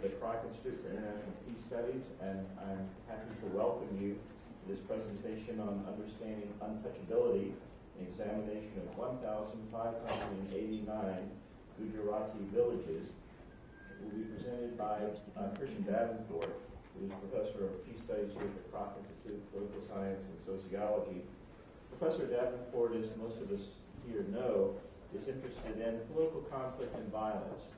the Kroc Institute for International Peace Studies, and I'm happy to welcome you to this presentation on understanding untouchability, an examination of 1,589 Gujarati villages. It will be presented by Christian Davenport, who is Professor of Peace Studies here at the Kroc Institute, Political Science and Sociology. Professor Davenport, as most of us here know, is interested in political conflict and violence,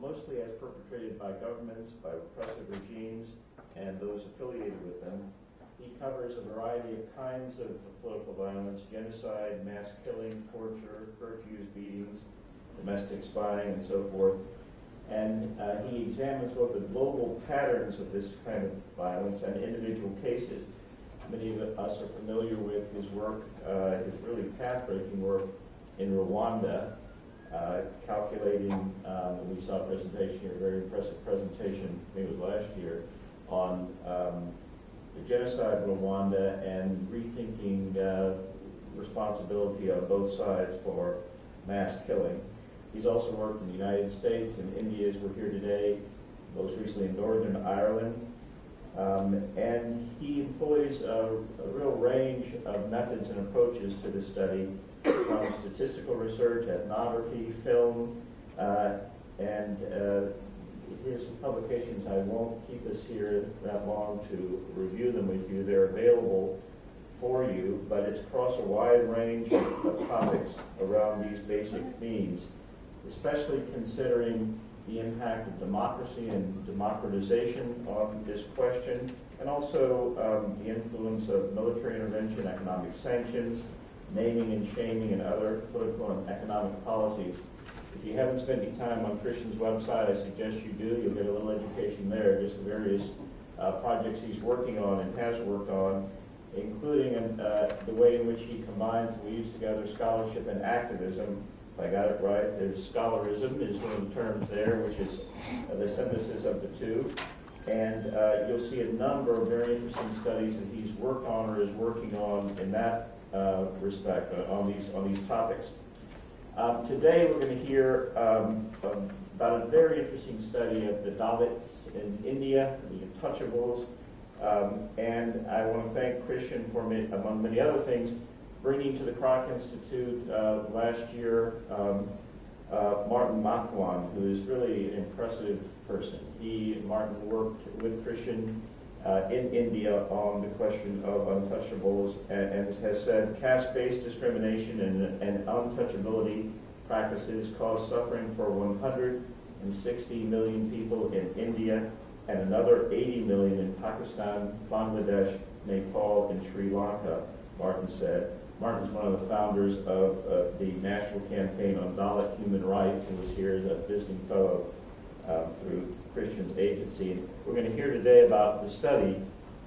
mostly as perpetrated by governments, by repressive regimes, and those affiliated with them. He covers a variety of kinds of political violence: genocide, mass killing, torture, curfews, beatings, domestic spying, and so forth. And he examines both the global patterns of this kind of violence and individual cases. Many of us are familiar with his work, his really path-breaking work in Rwanda, calculating, and we saw a presentation here, a very impressive presentation, I think it was last year, on the genocide in Rwanda and rethinking responsibility on both sides for mass killing. He's also worked in the United States and India, as we're here today, most recently in Northern Ireland. And he employs a real range of methods and approaches to this study, from statistical research, ethnography, film, and his publications. I won't keep us here that long to review them with you. They're available for you, but it's across a wide range of topics around these basic themes, especially considering the impact of democracy and democratization on this question, and also the influence of military intervention, economic sanctions, naming and shaming, and other political and economic policies. If you haven't spent any time on Christian's website, I suggest you do. You'll get a little education there, just the various projects he's working on and has worked on, including the way in which he combines and weaves together scholarship and activism. If I got it right, there's scholarism is one of the terms there, which is the synthesis of the two. And you'll see a number of very interesting studies that he's worked on or is working on in that respect on these topics. Today we're going to hear about a very interesting study of the Dalits in India, the Untouchables, and I want to thank Christian for, among many other things, bringing to the Kroc Institute last year Martin Makwan, who is really an impressive person. Martin worked with Christian in India on the question of untouchables and has said caste-based discrimination and untouchability practices cause suffering for 160 million people in India and another 80 million in Pakistan, Bangladesh, Nepal, and Sri Lanka, Martin said. Martin's one of the founders of the National Campaign on Dalit Human Rights and was here as a visiting fellow through Christian's agency. And we're going to hear today about the study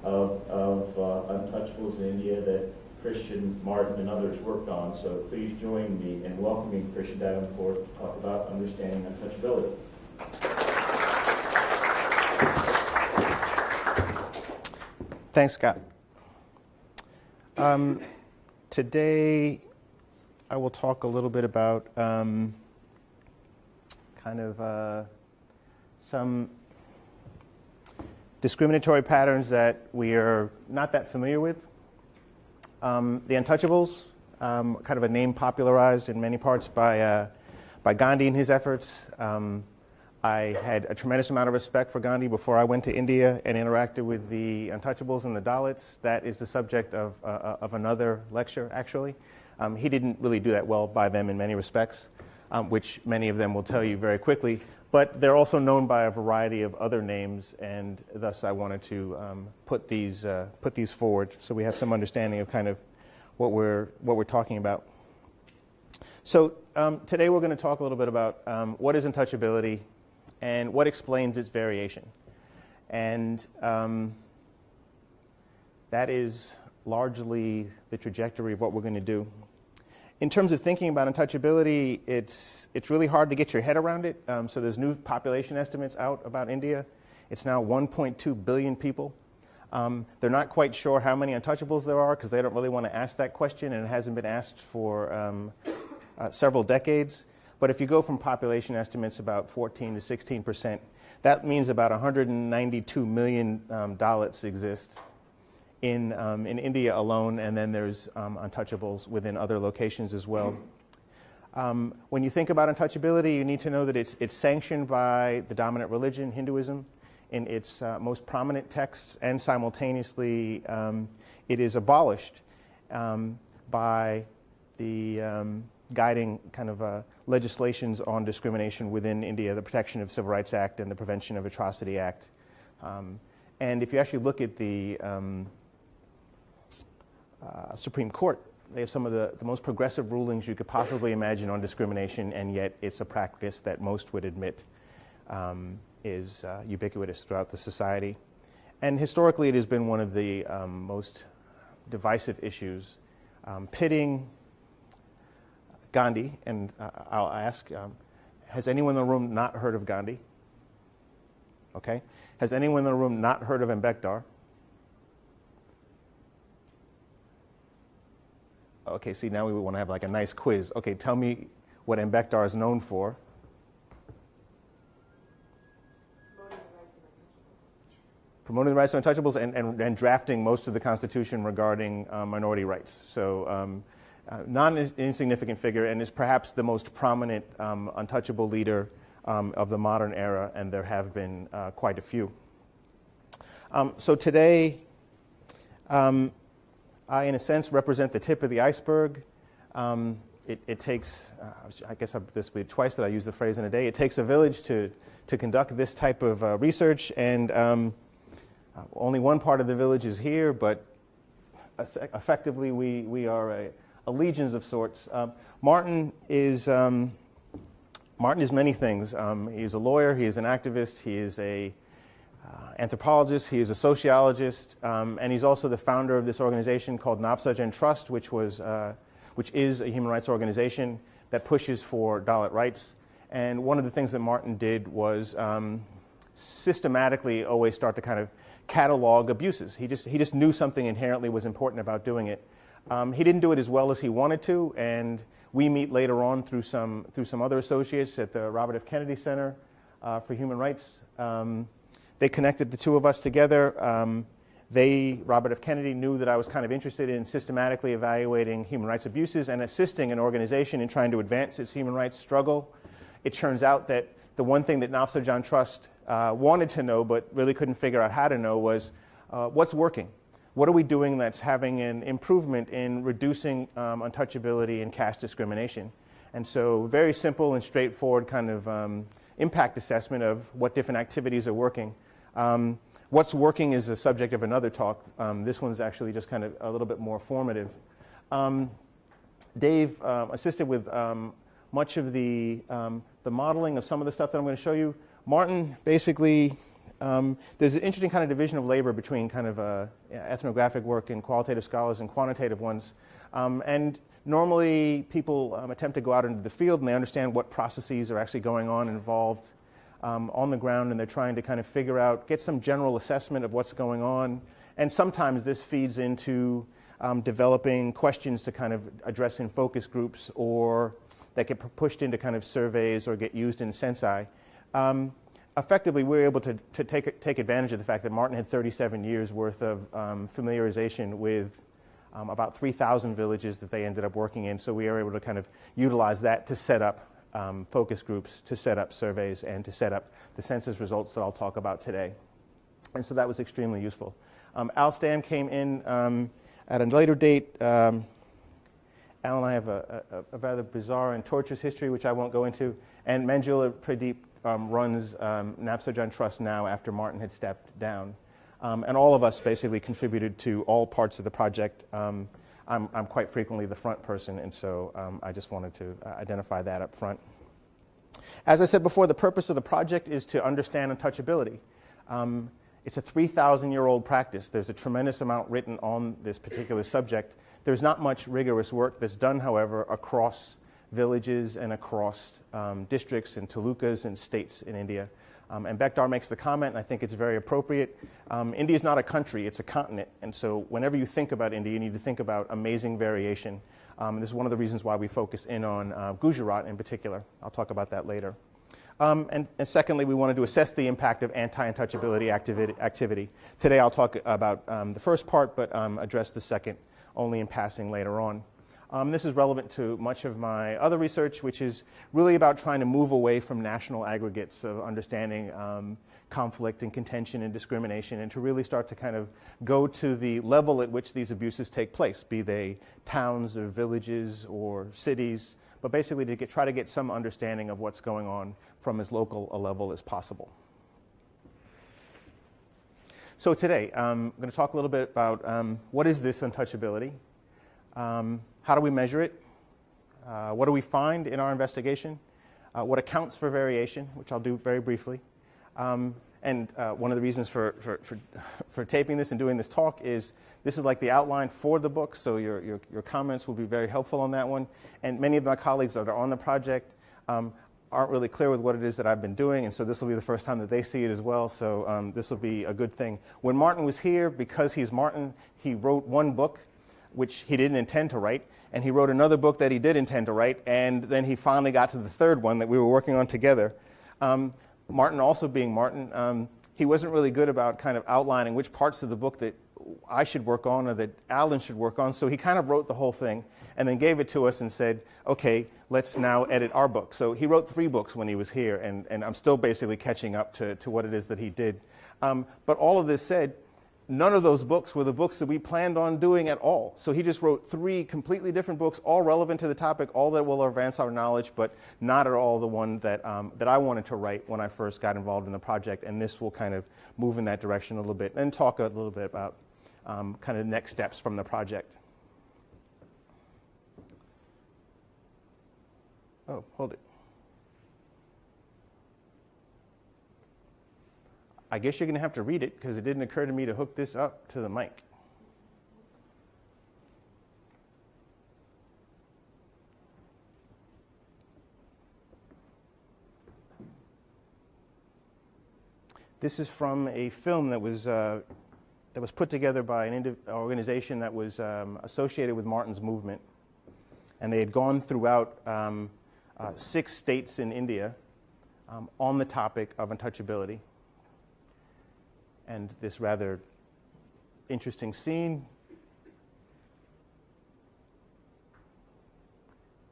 of untouchables in India that Christian, Martin, and others worked on. So please join me in welcoming Christian Davenport to talk about understanding untouchability. Thanks, Scott. Today, I will talk a little bit about some discriminatory patterns that we are not that familiar with. The Untouchables, kind of a name popularized in many parts by Gandhi and his efforts. I had a tremendous amount of respect for Gandhi before I went to India and interacted with the Untouchables and the Dalits. That is the subject of another lecture, actually. He didn't really do that well by them in many respects, which many of them will tell you very quickly. But they're also known by a variety of other names, and thus I wanted to put these forward so we have some understanding of kind of what we're talking about. So today we're going to talk a little bit about what is untouchability and what explains its variation. And that is largely the trajectory of what we're going to do. In terms of thinking about untouchability, it's really hard to get your head around it. So there's new population estimates out about India. It's now 1.2 billion people. They're not quite sure how many untouchables there are because they don't really want to ask that question, and it hasn't been asked for several decades. But if you go from population estimates about 14 to 16%, that means about 192 million Dalits exist in India alone, and then there's untouchables within other locations as well. When you think about untouchability, you need to know that it's sanctioned by the dominant religion, Hinduism, in its most prominent texts, and simultaneously it is abolished by the guiding kind of legislations on discrimination within India, the Protection of Civil Rights Act and the Prevention of Atrocity Act. And if you actually look at the Supreme Court, they have some of the most progressive rulings you could possibly imagine on discrimination, and yet it's a practice that most would admit is ubiquitous throughout the society. And historically, it has been one of the most divisive issues, pitting Gandhi, and I'll ask, has anyone in the room not heard of Gandhi? Okay. Has anyone in the room not heard of Ambedkar? Okay, see, now we want to have like a nice quiz. Okay, tell me what Ambedkar is known for. Promoting the rights of untouchables and drafting most of the Constitution regarding minority rights. So not an insignificant figure, and is perhaps the most prominent untouchable leader of the modern era, and there have been quite a few. So today, I, in a sense, represent the tip of the iceberg. It takes, I guess this will be twice that I use the phrase in a day, it takes a village to conduct this type of research, and only one part of the village is here, but effectively we are a legions of sorts. Martin is many things. He is a lawyer, he is an activist, he is a anthropologist, he is a sociologist, and he's also the founder of this organization called Navsajan Trust, which is a human rights organization that pushes for Dalit rights. And one of the things that Martin did was systematically always start to kind of catalog abuses. He just knew something inherently was important about doing it. He didn't do it as well as he wanted to, and we meet later on through some other associates at the Robert F. Kennedy Center for Human Rights. They connected the two of us together. Robert F. Kennedy, knew that I was kind of interested in systematically evaluating human rights abuses and assisting an organization in trying to advance its human rights struggle. It turns out that the one thing that Navsajan Trust wanted to know but really couldn't figure out how to know was what's working? What are we doing that's having an improvement in reducing untouchability and caste discrimination? And so very simple and straightforward kind of impact assessment of what different activities are working. What's working is the subject of another talk. This one's actually just kind of a little bit more formative. Dave assisted with much of the modeling of some of the stuff that I'm going to show you. Martin, basically, there's an interesting kind of division of labor between kind of ethnographic work and qualitative scholars and quantitative ones. And normally people attempt to go out into the field and they understand what processes are actually going on involved on the ground, and they're trying to kind of figure out, get some general assessment of what's going on. And sometimes this feeds into developing questions to kind of address in focus groups, or that get pushed into kind of surveys or get used in Sensei. Effectively, we were able to take advantage of the fact that Martin had 37 years worth of familiarization with about 3,000 villages that they ended up working in. So we were able to kind of utilize that to set up focus groups, to set up surveys, and to set up the census results that I'll talk about today. And so that was extremely useful. Al Stam came in at a later date. Al and I have a rather bizarre and torturous history, which I won't go into. And Manjula Pradeep runs Navsajan Trust now after Martin had stepped down. And all of us basically contributed to all parts of the project. I'm quite frequently the front person, and so I just wanted to identify that up front. As I said before, the purpose of the project is to understand untouchability. It's a 3,000-year-old practice. There's a tremendous amount written on this particular subject. There's not much rigorous work that's done, however, across villages and across districts and talukas and states in India. And Bekdar makes the comment, and I think it's very appropriate. India is not a country, it's a continent. And so whenever you think about India, you need to think about amazing variation. And this is one of the reasons why we focus in on Gujarat in particular. I'll talk about that later. And secondly, we wanted to assess the impact of anti-untouchability activity. Today I'll talk about the first part, but address the second only in passing later on. This is relevant to much of my other research, which is really about trying to move away from national aggregates of understanding conflict and contention and discrimination, and to really start to kind of go to the level at which these abuses take place, be they towns or villages or cities, but basically to try to get some understanding of what's going on from as local a level as possible. So today, I'm going to talk a little bit about what is this untouchability? How do we measure it? What do we find in our investigation? What accounts for variation, which I'll do very briefly. And one of the reasons for taping this and doing this talk is this is like the outline for the book, so your comments will be very helpful on that one. And many of my colleagues that are on the project aren't really clear with what it is that I've been doing, and so this will be the first time that they see it as well, so this will be a good thing. When Martin was here, because he's Martin, he wrote one book, which he didn't intend to write, and he wrote another book that he did intend to write, and then he finally got to the third one that we were working on together. Martin, also being Martin, he wasn't really good about kind of outlining which parts of the book that I should work on or that Alan should work on, so he kind of wrote the whole thing and then gave it to us and said, okay, let's now edit our book. So he wrote 3 books when he was here, and I'm still basically catching up to what it is that he did. But all of this said, none of those books were the books that we planned on doing at all. So he just wrote 3 completely different books, all relevant to the topic, all that will advance our knowledge, but not at all the one that I wanted to write when I first got involved in the project. And this will kind of move in that direction a little bit and talk a little bit about kind of next steps from the project. Oh, hold it. I guess you're going to have to read it because it didn't occur to me to hook this up to the mic. This is from a film that was put together by an organization that was associated with Martin's movement. And they had gone throughout 6 states in India on the topic of untouchability. And this rather interesting scene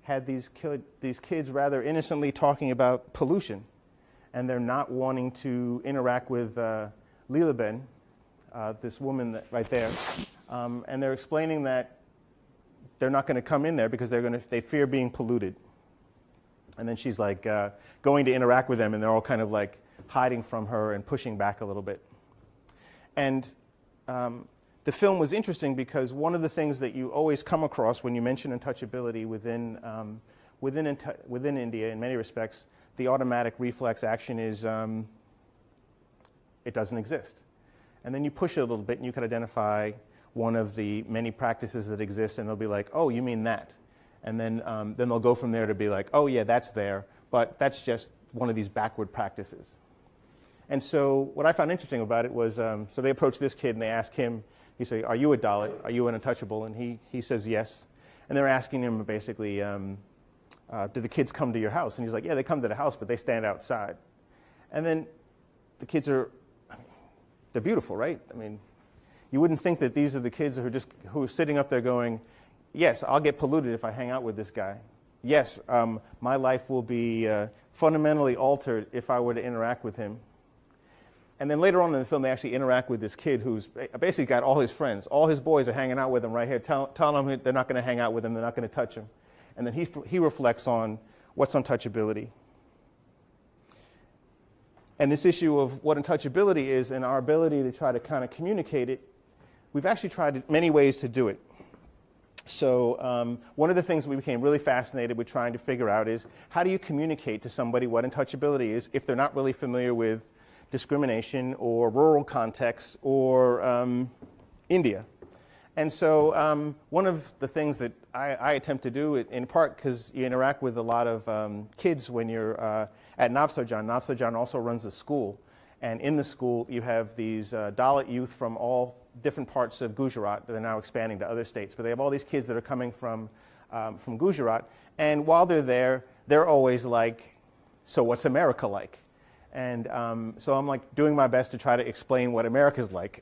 had these kids rather innocently talking about pollution, and they're not wanting to interact with Leelaben, this woman right there, and they're explaining that they're not going to come in there because they fear being polluted. And then she's like going to interact with them, and they're all kind of like hiding from her and pushing back a little bit. And the film was interesting because one of the things that you always come across when you mention untouchability within India, in many respects, the automatic reflex action is it doesn't exist. And then you push it a little bit and you can identify one of the many practices that exist, and they'll be like, oh, you mean that? And then they'll go from there to be like, oh, yeah, that's there, but that's just one of these backward practices. And so what I found interesting about it was, so they approached this kid and they asked him, he said, are you a Dalit? Are you an untouchable? And he says yes. And they're asking him basically, do the kids come to your house? And he's like, yeah, they come to the house, but they stand outside. And then the kids they're beautiful, right? I mean, you wouldn't think that these are the kids who are sitting up there going, yes, I'll get polluted if I hang out with this guy. Yes, my life will be fundamentally altered if I were to interact with him. And then later on in the film, they actually interact with this kid who's basically got all his friends. All his boys are hanging out with him right here, telling him they're not going to hang out with him, they're not going to touch him. And then he reflects on what's untouchability. And this issue of what untouchability is and our ability to try to kind of communicate it, we've actually tried many ways to do it. So one of the things we became really fascinated with trying to figure out is how do you communicate to somebody what untouchability is if they're not really familiar with discrimination or rural contexts or India. And so one of the things that I attempt to do, in part because you interact with a lot of kids when you're at Navsojan. Navsojan also runs a school. And in the school, you have these Dalit youth from all different parts of Gujarat. They're now expanding to other states. But they have all these kids that are coming from Gujarat. And while they're there, they're always like, so what's America like? And so I'm like doing my best to try to explain what America's like.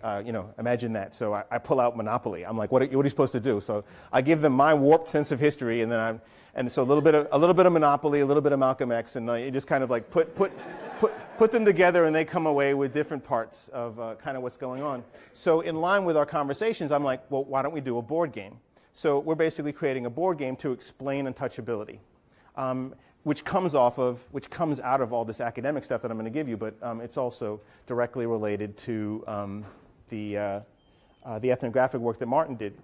Imagine that. So I pull out Monopoly. I'm like, what are you supposed to do? So I give them my warped sense of history, and then so a little bit of Monopoly, a little bit of Malcolm X, and you just kind of like put them together, and they come away with different parts of kind of what's going on. So in line with our conversations, I'm like, well, why don't we do a board game? So we're basically creating a board game to explain untouchability. Which comes out of all this academic stuff that I'm going to give you, but it's also directly related to the ethnographic work that Martin did.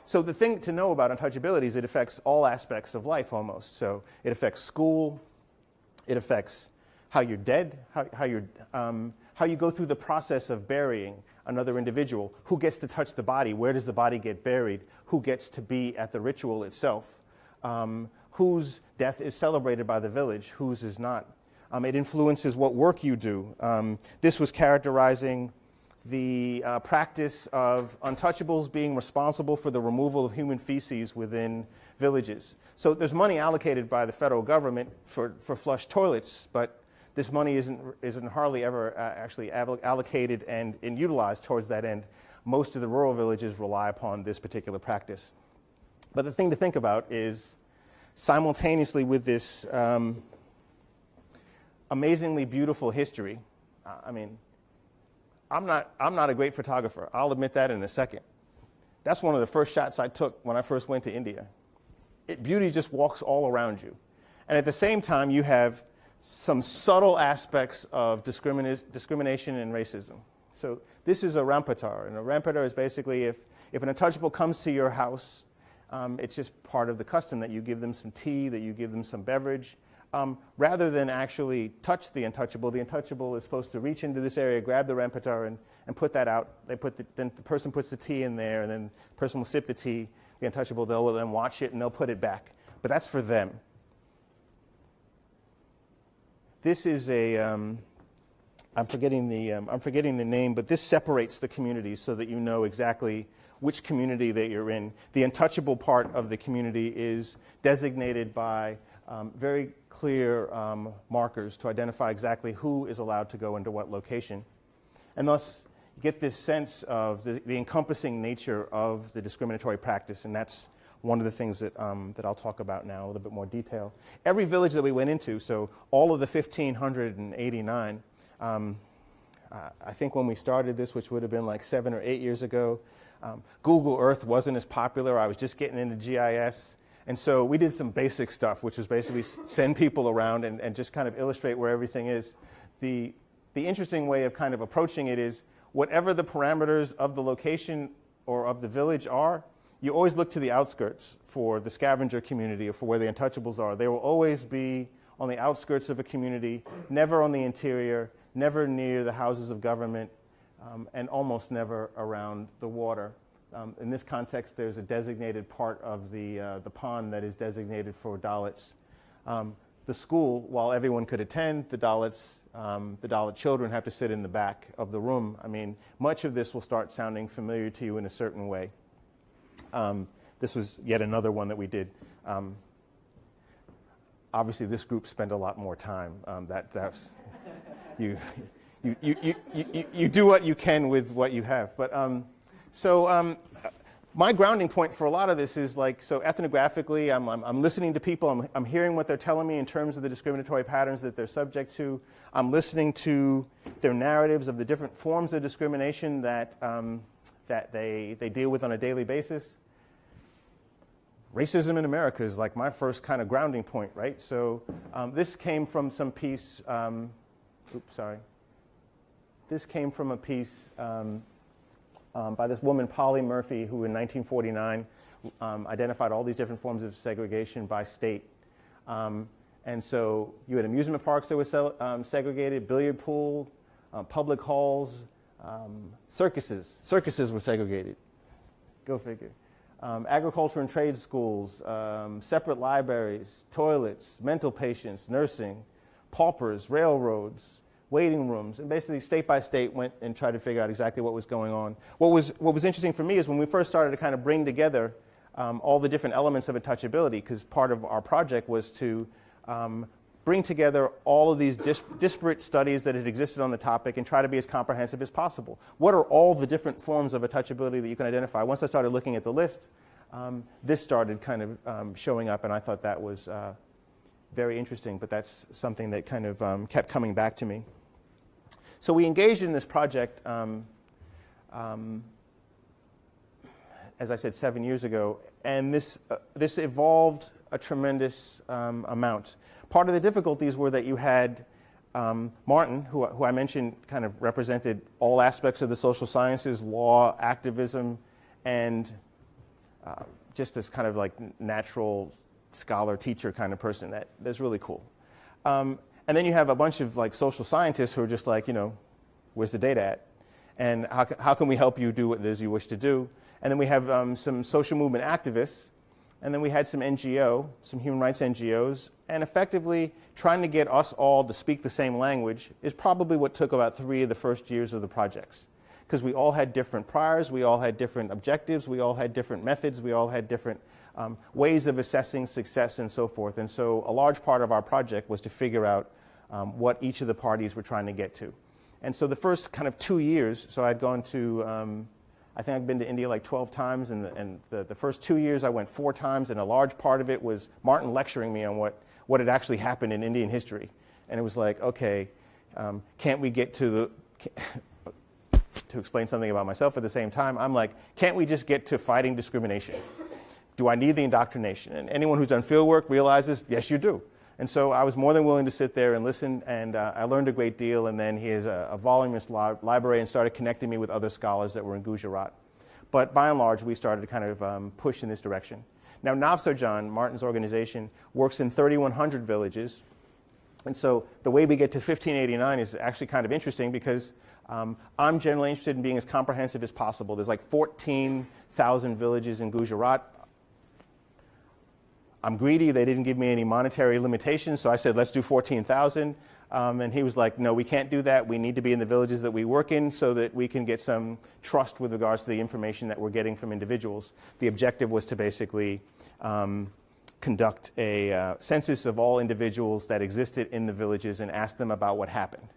So the thing to know about untouchability is it affects all aspects of life almost. So it affects school, it affects how you're dead, how you go through the process of burying another individual, who gets to touch the body, where does the body get buried, who gets to be at the ritual itself. Whose death is celebrated by the village, whose is not. It influences what work you do. This was characterizing the practice of untouchables being responsible for the removal of human feces within villages. So there's money allocated by the federal government for flush toilets, but this money isn't hardly ever actually allocated and utilized towards that end. Most of the rural villages rely upon this particular practice. But the thing to think about is, simultaneously with this amazingly beautiful history, I'm not a great photographer. I'll admit that in a second. That's one of the first shots I took when I first went to India. Beauty just walks all around you. And at the same time, you have some subtle aspects of discrimination and racism. So this is a rampatar. And a rampatar is basically if an untouchable comes to your house, it's just part of the custom that you give them some tea, that you give them some beverage. Rather than actually touch the untouchable is supposed to reach into this area, grab the rampatar, and put that out. Then the person puts the tea in there, and then the person will sip the tea. The untouchable, they'll then watch it, and they'll put it back. But that's for them. This is I'm forgetting the name, but this separates the communities so that you know exactly which community that you're in. The untouchable part of the community is designated by very clear markers to identify exactly who is allowed to go into what location. And thus, you get this sense of the encompassing nature of the discriminatory practice, and that's one of the things that I'll talk about now in a little bit more detail. Every village that we went into, so all of the 1,589, I think when we started this, which would have been like 7 or 8 years ago, Google Earth wasn't as popular. I was just getting into GIS. And so we did some basic stuff, which was basically send people around and just kind of illustrate where everything is. The interesting way of kind of approaching it is whatever the parameters of the location or of the village are, you always look to the outskirts for the scavenger community or for where the untouchables are. They will always be on the outskirts of a community, never on the interior, never near the houses of government, and almost never around the water. In this context, there's a designated part of the pond that is designated for Dalits. The school, while everyone could attend, the Dalit children have to sit in the back of the room. Much of this will start sounding familiar to you in a certain way. This was yet another one that we did. Obviously, this group spent a lot more time. That's you do what you can with what you have. But my grounding point for a lot of this is ethnographically, I'm listening to people. I'm hearing what they're telling me in terms of the discriminatory patterns that they're subject to. I'm listening to their narratives of the different forms of discrimination that they deal with on a daily basis. Racism in America is like my first kind of grounding point, right? So this came from some piece. This came from a piece by this woman, Polly Murphy, who in 1949 identified all these different forms of segregation by state. And so you had amusement parks that were segregated, billiard pool, public halls, circuses. Circuses were segregated. Go figure. Agriculture and trade schools, separate libraries, toilets, mental patients, nursing, paupers, railroads, waiting rooms, and basically state by state went and tried to figure out exactly what was going on. What was interesting for me is when we first started to kind of bring together all the different elements of touchability, because part of our project was to bring together all of these disparate studies that had existed on the topic and try to be as comprehensive as possible. What are all the different forms of touchability that you can identify? Once I started looking at the list, this started kind of showing up, and I thought that was very interesting, but that's something that kind of kept coming back to me. So we engaged in this project, as I said, 7 years ago, and this evolved a tremendous amount. Part of the difficulties were that you had Martin, who I mentioned kind of represented all aspects of the social sciences, law, activism, and just this kind of like natural scholar, teacher kind of person. That's really cool. And then you have a bunch of like social scientists who are just like, where's the data at? And how can we help you do what it is you wish to do? And then we have some social movement activists. And then we had some some human rights NGOs. And effectively, trying to get us all to speak the same language is probably what took about 3 of the first years of the projects. Because we all had different priors, we all had different objectives, we all had different methods, we all had different ways of assessing success and so forth. And so a large part of our project was to figure out what each of the parties were trying to get to. And so the first kind of 2 years, so I'd gone to, I think I've been to India like 12 times, and the first 2 years I went 4 times, and a large part of it was Martin lecturing me on what had actually happened in Indian history. And it was like, okay, can't we get to to explain something about myself at the same time, I'm like, can't we just get to fighting discrimination? Do I need the indoctrination? And anyone who's done field work realizes, yes, you do. And so I was more than willing to sit there and listen, and I learned a great deal, and then he has a voluminous library and started connecting me with other scholars that were in Gujarat. But by and large, we started to kind of push in this direction. Now, Navsojan, Martin's organization, works in 3,100 villages. And so the way we get to 1589 is actually kind of interesting because I'm generally interested in being as comprehensive as possible. There's like 14,000 villages in Gujarat. I'm greedy. They didn't give me any monetary limitations, so I said, let's do 14,000. And he was like, no, we can't do that. We need to be in the villages that we work in so that we can get some trust with regards to the information that we're getting from individuals. The objective was to basically conduct a census of all individuals that existed in the villages and ask them about what happened.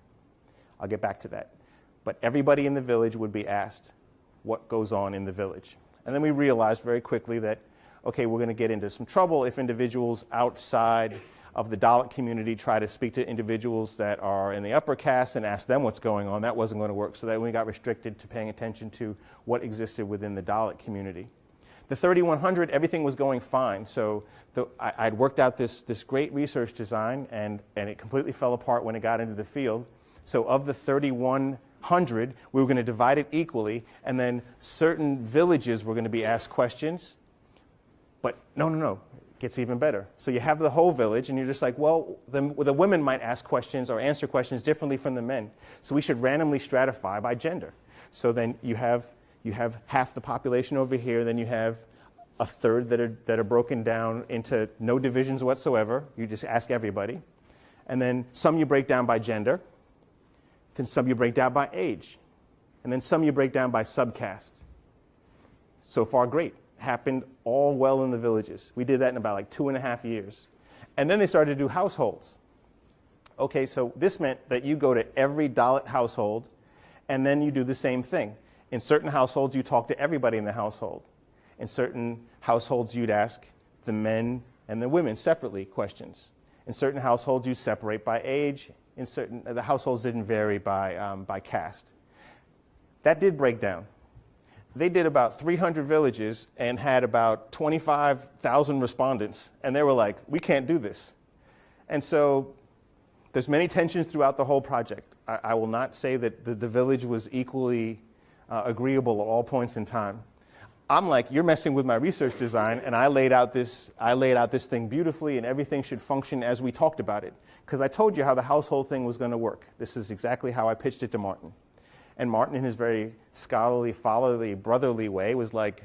I'll get back to that. But everybody in the village would be asked what goes on in the village. And then we realized very quickly that, okay, we're going to get into some trouble if individuals outside of the Dalit community try to speak to individuals that are in the upper caste and ask them what's going on. That wasn't going to work, so that we got restricted to paying attention to what existed within the Dalit community. The 3,100, everything was going fine. So I'd worked out this great research design, and it completely fell apart when it got into the field. So of the 3,100, we were going to divide it equally, and then certain villages were going to be asked questions. But no, it gets even better. So you have the whole village, and you're just like, well, the women might ask questions or answer questions differently from the men. So we should randomly stratify by gender. So then you have half the population over here, then you have a third that are broken down into no divisions whatsoever. You just ask everybody. And then some you break down by gender. Then some you break down by age. And then some you break down by subcaste. So far, great. Happened all well in the villages. We did that in about like 2.5 years. And then they started to do households. Okay, so this meant that you go to every Dalit household, and then you do the same thing. In certain households, you talk to everybody in the household. In certain households, you'd ask the men and the women separately questions. In certain households, you separate by age. In certain, the households didn't vary by caste. That did break down. They did about 300 villages and had about 25,000 respondents, and they were like, we can't do this. And so there's many tensions throughout the whole project. I will not say that the village was equally agreeable at all points in time. I'm like, you're messing with my research design, and I laid out this thing beautifully, and everything should function as we talked about it. Because I told you how the household thing was going to work. This is exactly how I pitched it to Martin. And Martin, in his very scholarly, fatherly, brotherly way, was like,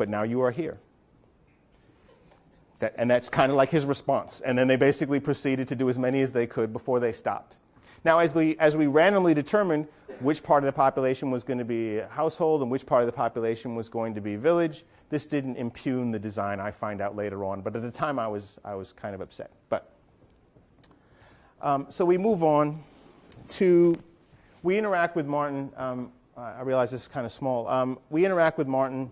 but now you are here. And that's kind of like his response. And then they basically proceeded to do as many as they could before they stopped. Now, as we randomly determined which part of the population was going to be household and which part of the population was going to be village, this didn't impugn the design, I find out later on. But at the time, I was kind of upset. But so we move on to, we interact with Martin. I realize this is kind of small. We interact with Martin.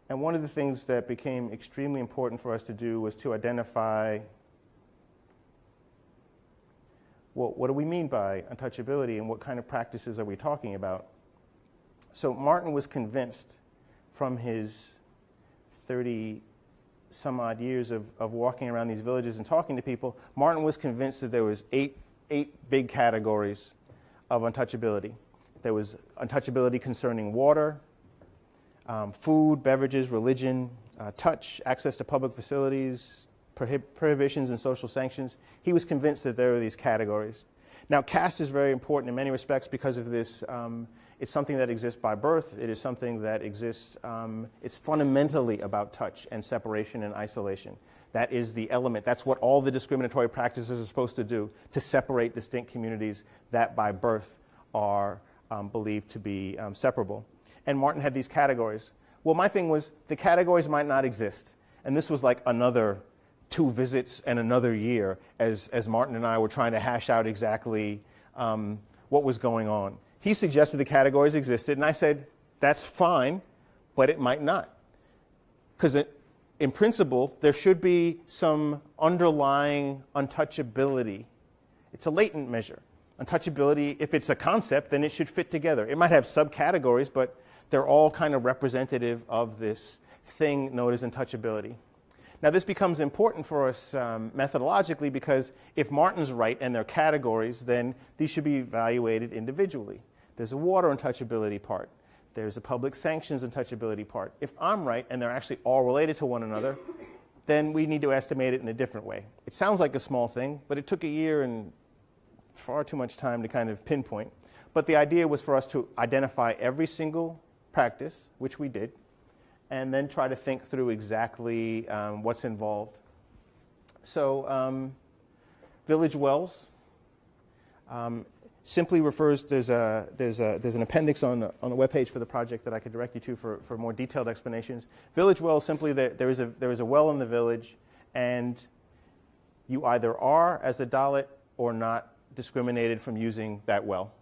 And one of the things that became extremely important for us to do was to identify, well, what do we mean by untouchability and what kind of practices are we talking about? So Martin was convinced from his 30 some odd years of walking around these villages and talking to people, Martin was convinced that there was eight big categories of untouchability. There was untouchability concerning water, food, beverages, religion, touch, access to public facilities, prohibitions and social sanctions. He was convinced that there were these categories. Now, caste is very important in many respects because of this. It's something that exists by birth. It is something that exists, it's fundamentally about touch and separation and isolation. That is the element. That's what all the discriminatory practices are supposed to do, to separate distinct communities that by birth are believed to be separable. And Martin had these categories. Well, my thing was the categories might not exist. And this was like another 2 visits and another year as Martin and I were trying to hash out exactly what was going on. He suggested the categories existed, and I said, that's fine, but it might not. Because in principle, there should be some underlying untouchability. It's a latent measure. Untouchability, if it's a concept, then it should fit together. It might have subcategories, but they're all kind of representative of this thing known as untouchability. Now, this becomes important for us methodologically because if Martin's right and they're categories, then these should be evaluated individually. There's a water untouchability part. There's a public sanctions untouchability part. If I'm right and they're actually all related to one another, then we need to estimate it in a different way. It sounds like a small thing, but it took a year and far too much time to kind of pinpoint. But the idea was for us to identify every single practice, which we did, and then try to think through exactly what's involved. So village wells simply refers, there's an appendix on the webpage for the project that I could direct you to for more detailed explanations. Village wells, simply there is a well in the village, and you either are, as a Dalit, or not discriminated from using that well.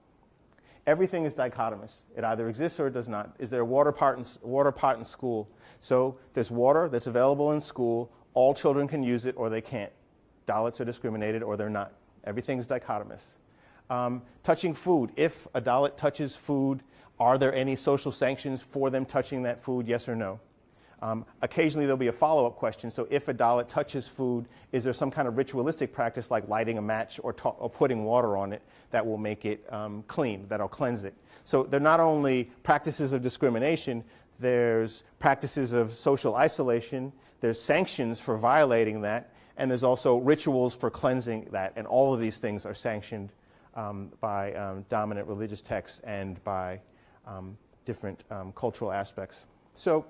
Everything is dichotomous. It either exists or it does not. Is there a water pot in school? So there's water that's available in school. All children can use it or they can't. Dalits are discriminated or they're not. Everything's dichotomous. Touching food. If a Dalit touches food, are there any social sanctions for them touching that food, yes or no? Occasionally there'll be a follow-up question. So if a Dalit touches food, is there some kind of ritualistic practice like lighting a match or putting water on it that will make it clean, that'll cleanse it? So they're not only practices of discrimination, there's practices of social isolation, there's sanctions for violating that, and there's also rituals for cleansing that. And all of these things are sanctioned by dominant religious texts and by different cultural aspects. So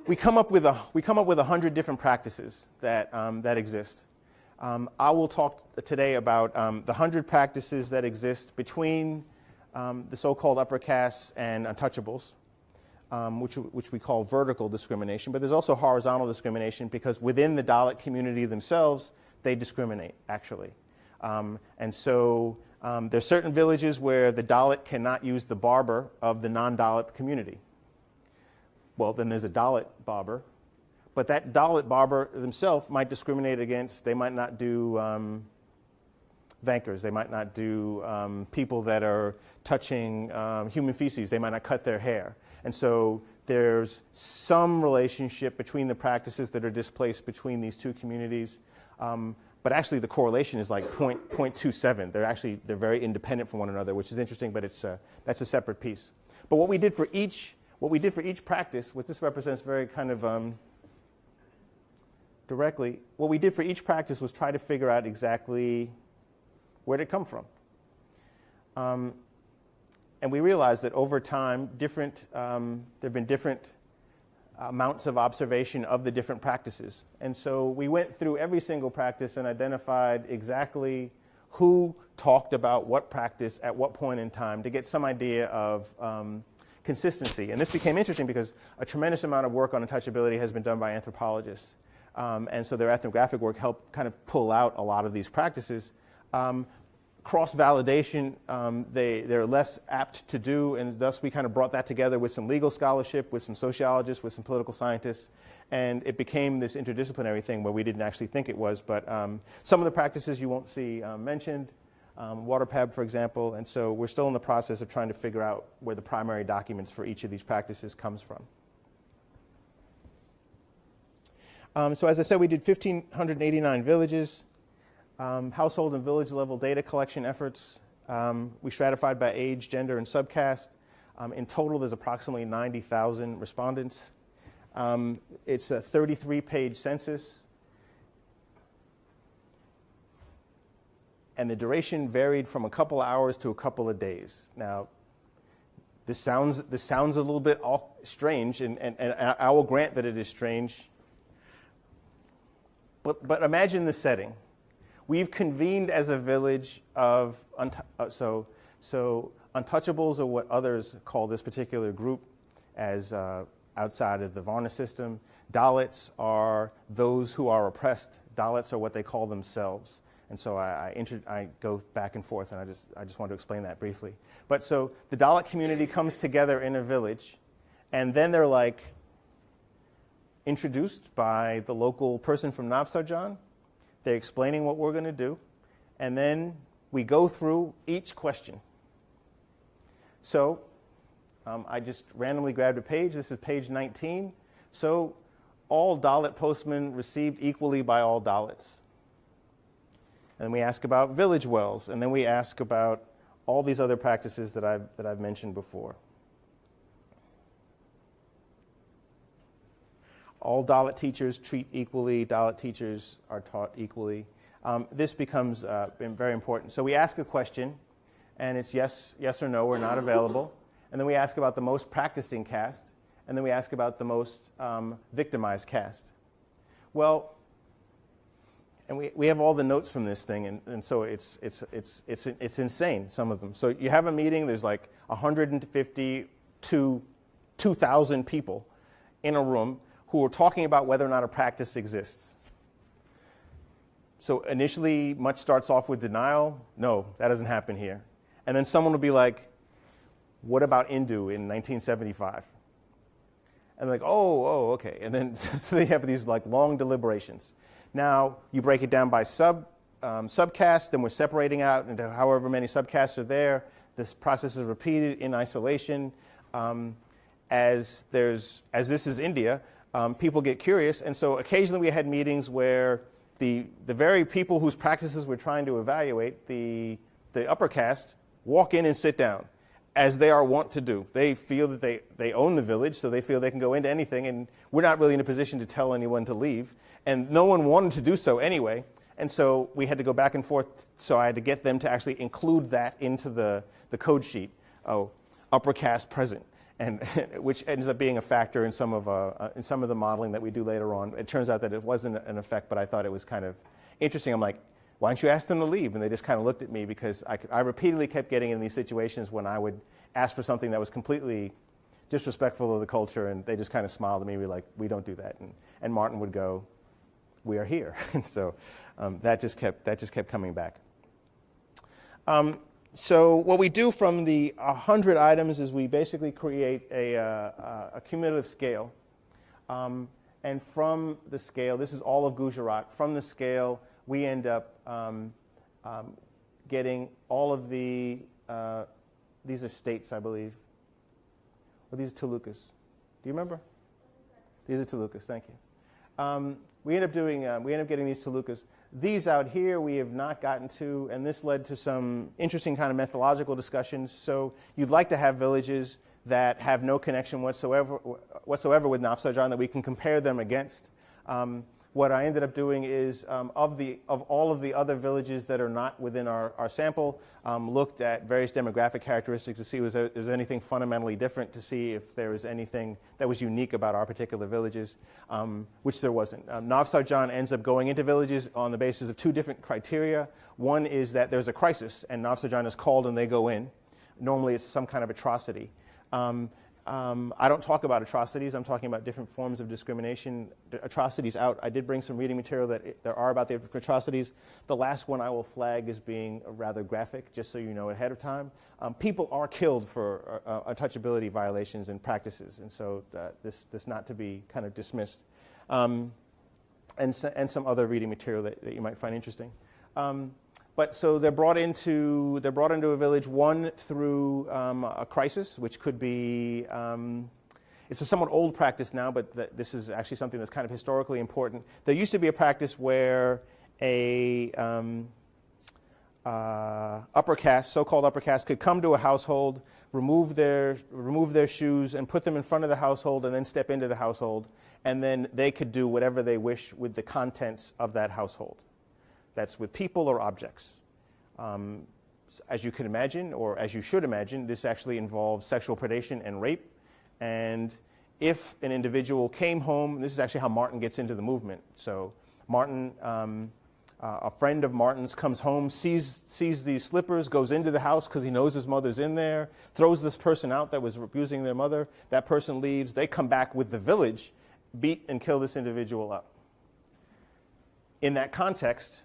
we come up with 100 different practices that exist. I will talk today about the 100 practices that exist between the so-called upper castes and untouchables, which we call vertical discrimination. But there's also horizontal discrimination because within the Dalit community themselves, they discriminate, actually. And so there's certain villages where the Dalit cannot use the barber of the non-Dalit community. Well, then there's a Dalit barber, but that Dalit barber themselves might discriminate against, they might not do vankers, they might not do people that are touching human feces, they might not cut their hair. And so there's some relationship between the practices that are displaced between these two communities. But actually the correlation is like 0.27. They're very independent from one another, which is interesting, but that's a separate piece. But what we did for each practice, what this represents very kind of directly, what we did for each practice was try to figure out exactly where did it come from. And we realized that over time, there have been different amounts of observation of the different practices. And so we went through every single practice and identified exactly who talked about what practice at what point in time to get some idea of consistency. And this became interesting because a tremendous amount of work on untouchability has been done by anthropologists. And so their ethnographic work helped kind of pull out a lot of these practices. Cross-validation, they're less apt to do, and thus we kind of brought that together with some legal scholarship, with some sociologists, with some political scientists, and it became this interdisciplinary thing where we didn't actually think it was. But some of the practices you won't see mentioned, WaterPeb, for example, and so we're still in the process of trying to figure out where the primary documents for each of these practices comes from. So as I said, we did 1,589 villages. Household and village level data collection efforts. We stratified by age, gender, and subcaste. In total, there's approximately 90,000 respondents. It's a 33-page census. And the duration varied from a couple of hours to a couple of days. Now, this sounds a little bit strange, and I will grant that it is strange. But imagine the setting. We've convened as a village of, so untouchables are what others call this particular group as outside of the Varna system. Dalits are those who are oppressed. Dalits are what they call themselves. And so I go back and forth, and I just want to explain that briefly. But so the Dalit community comes together in a village, and then they're like introduced by the local person from Navsarjan. They're explaining what we're going to do, and then we go through each question. So I just randomly grabbed a page. This is page 19. So all Dalit postmen received equally by all Dalits. And then we ask about village wells, and then we ask about all these other practices that I've mentioned before. All Dalit teachers treat equally. Dalit teachers are taught equally. This becomes very important. So we ask a question, and it's yes or no, we're not available. And then we ask about the most practicing caste, and then we ask about the most victimized caste. Well, and we have all the notes from this thing, and so it's insane, some of them. So you have a meeting, there's like 150 to 2,000 people in a room who are talking about whether or not a practice exists. So initially, much starts off with denial. No, that doesn't happen here. And then someone will be like, what about Indu in 1975? And they're like, oh, okay. And then so they have these like long deliberations. Now, you break it down by subcaste, then we're separating out into however many subcastes are there. This process is repeated in isolation. As this is India, people get curious, and so occasionally we had meetings where the very people whose practices we're trying to evaluate, the upper caste, walk in and sit down, as they are wont to do. They feel that they own the village, so they feel they can go into anything, and we're not really in a position to tell anyone to leave, and no one wanted to do so anyway, and so we had to go back and forth, so I had to get them to actually include that into the code sheet. Oh, upper caste present. And which ends up being a factor in some of the modeling that we do later on. It turns out that it wasn't an effect, but I thought it was kind of interesting. I'm like, why don't you ask them to leave? And they just kind of looked at me because I repeatedly kept getting in these situations when I would ask for something that was completely disrespectful of the culture, and they just kind of smiled at me. We were like, we don't do that. And Martin would go, we are here. And so that just kept coming back. So what we do from the 100 items is we basically create a cumulative scale. And from the scale, this is all of Gujarat, from the scale we end up getting all of the, these are states, I believe. Or these are talukas. Do you remember? These are talukas, thank you. We end up getting these talukas. These out here we have not gotten to, and this led to some interesting kind of methodological discussions. So you'd like to have villages that have no connection whatsoever with Navsarjan that we can compare them against. what I ended up doing is, of all of the other villages that are not within our sample, looked at various demographic characteristics to see if there was anything fundamentally different, to see if there was anything that was unique about our particular villages, which there wasn't. Navsarjan ends up going into villages on the basis of two different criteria. One is that there's a crisis, and Navsarjan is called and they go in. Normally it's some kind of atrocity. I don't talk about atrocities. I'm talking about different forms of discrimination. Atrocities out. I did bring some reading material that there are about the atrocities. The last one I will flag as being rather graphic, just so you know ahead of time. People are killed for untouchability violations and practices, and so this not to be kind of dismissed. And some other reading material that you might find interesting. But so they're brought into a village, one through a crisis, which could be, it's a somewhat old practice now, but this is actually something that's kind of historically important. There used to be a practice where a upper caste, so-called upper caste, could come to a household, remove their shoes, and put them in front of the household, and then step into the household, and then they could do whatever they wish with the contents of that household. That's with people or objects. As you can imagine, or as you should imagine, this actually involves sexual predation and rape. And if an individual came home, this is actually how Martin gets into the movement. So Martin, a friend of Martin's comes home, sees these slippers, goes into the house because he knows his mother's in there, throws this person out that was abusing their mother. That person leaves. They come back with the village, beat and kill this individual up. In that context,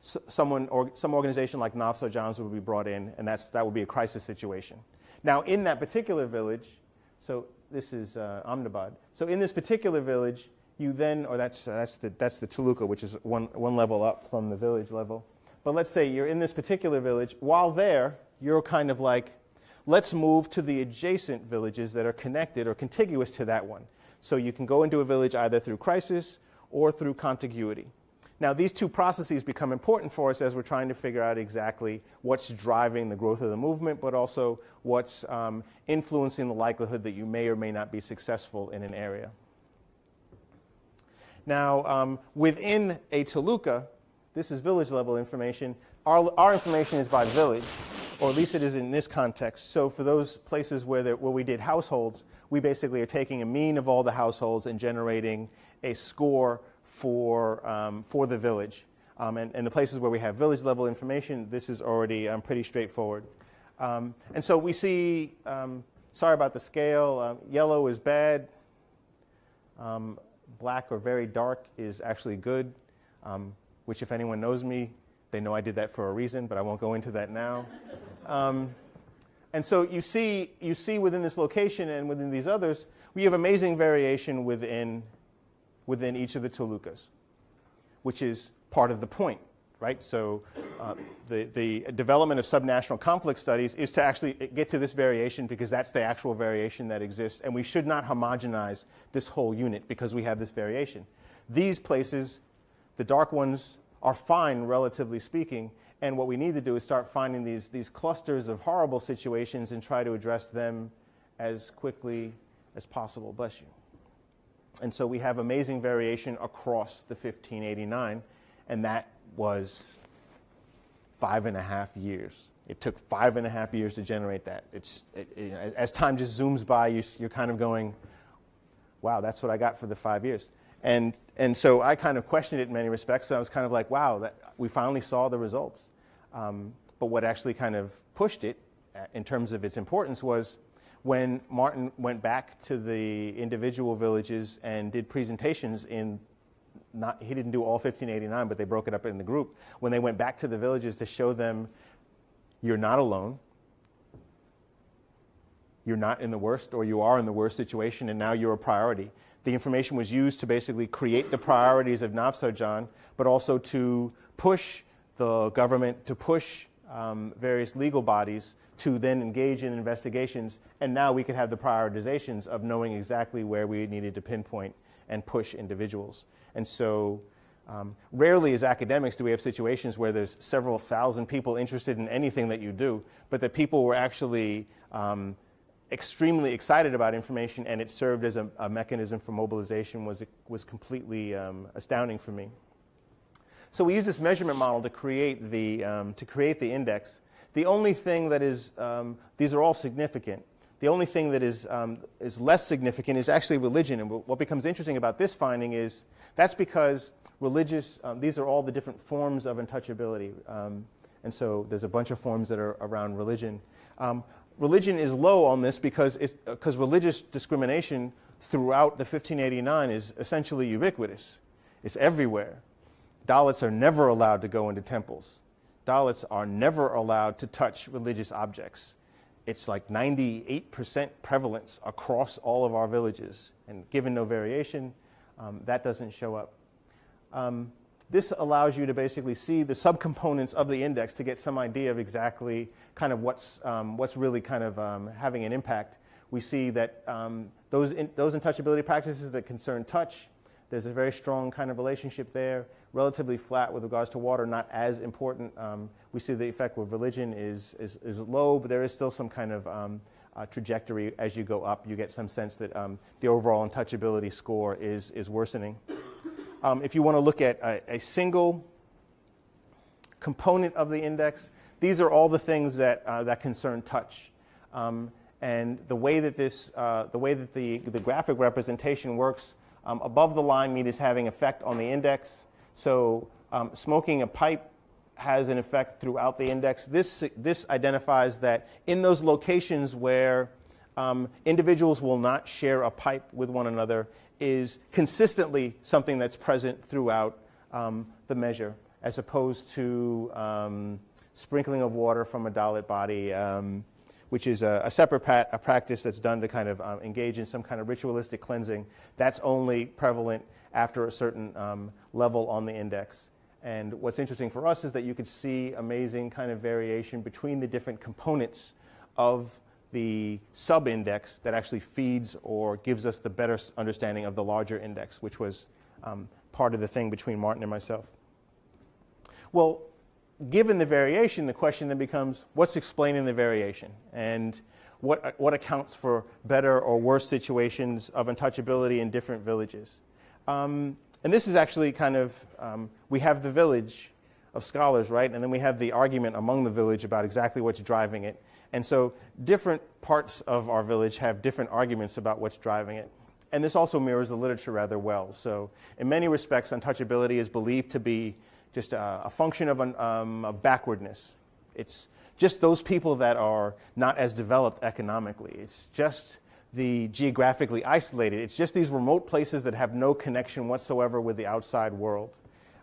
some organization like Navsarjans would be brought in, and that would be a crisis situation. Now, in that particular village, so this is Ahmedabad. So in this particular village, you then, or that's the Taluka, which is one level up from the village level. But let's say you're in this particular village. While there, you're kind of like, let's move to the adjacent villages that are connected or contiguous to that one. So you can go into a village either through crisis or through contiguity. Now, these two processes become important for us as we're trying to figure out exactly what's driving the growth of the movement, but also what's influencing the likelihood that you may or may not be successful in an area. Now, within a Taluka, this is village level information. Our information is by village, or at least it is in this context. So for those places where we did households, we basically are taking a mean of all the households and generating a score for the village. And the places where we have village level information, this is already pretty straightforward. And so we see, sorry about the scale, yellow is bad, black or very dark is actually good, which if anyone knows me, they know I did that for a reason, but I won't go into that now. And so you see within this location and within these others, we have amazing variation within each of the Talukas, which is part of the point, right? So the development of subnational conflict studies is to actually get to this variation because that's the actual variation that exists, and we should not homogenize this whole unit because we have this variation. These places, the dark ones, are fine, relatively speaking, and what we need to do is start finding these clusters of horrible situations and try to address them as quickly as possible. Bless you. And so we have amazing variation across the 1589, and that was 5.5 years. It took 5.5 years to generate that. As time just zooms by, you're kind of going, wow, that's what I got for the 5 years. And so I kind of questioned it in many respects. So I was kind of like, wow, we finally saw the results. But what actually kind of pushed it in terms of its importance was when Martin went back to the individual villages and did presentations he didn't do all 1589, but they broke it up in the group. When they went back to the villages to show them, you're not alone, you're not in the worst, or you are in the worst situation, and now you're a priority. The information was used to basically create the priorities of Navsarjan, but also to push the government, to push various legal bodies to then engage in investigations, and now we could have the prioritizations of knowing exactly where we needed to pinpoint and push individuals. And so rarely as academics do we have situations where there's several thousand people interested in anything that you do, but that people were actually extremely excited about information, and it served as a mechanism for mobilization was completely astounding for me. So we use this measurement model to create the index. The only thing that is, these are all significant. The only thing that is less significant is actually religion. And what becomes interesting about this finding is that's because these are all the different forms of untouchability. And so there's a bunch of forms that are around religion. Religion is low on this because religious discrimination throughout the 1589 is essentially ubiquitous. It's everywhere. Dalits are never allowed to go into temples. Dalits are never allowed to touch religious objects. It's like 98% prevalence across all of our villages. And given no variation, that doesn't show up. This allows you to basically see the subcomponents of the index to get some idea of exactly kind of what's really kind of having an impact. We see that those untouchability practices that concern touch, there's a very strong kind of relationship there. Relatively flat with regards to water, not as important. We see the effect with religion is low, but there is still some kind of trajectory as you go up. You get some sense that the overall untouchability score is worsening. If you want to look at a single component of the index, these are all the things that concern touch. And the way that the graphic representation works, above the line means having effect on the index. So smoking a pipe has an effect throughout the index. This identifies that in those locations where individuals will not share a pipe with one another is consistently something that's present throughout the measure, as opposed to sprinkling of water from a Dalit body, which is a separate practice that's done to kind of engage in some kind of ritualistic cleansing. That's only prevalent after a certain level on the index. And what's interesting for us is that you could see amazing kind of variation between the different components of the sub-index that actually feeds or gives us the better understanding of the larger index, which was part of the thing between Martin and myself. Well, given the variation, the question then becomes, what's explaining the variation? And what accounts for better or worse situations of untouchability in different villages? And this is actually kind of, we have the village of scholars, right? And then we have the argument among the village about exactly what's driving it. And so different parts of our village have different arguments about what's driving it. And this also mirrors the literature rather well. So in many respects, untouchability is believed to be just a function of backwardness. It's just those people that are not as developed economically. It's just the geographically isolated. It's just these remote places that have no connection whatsoever with the outside world.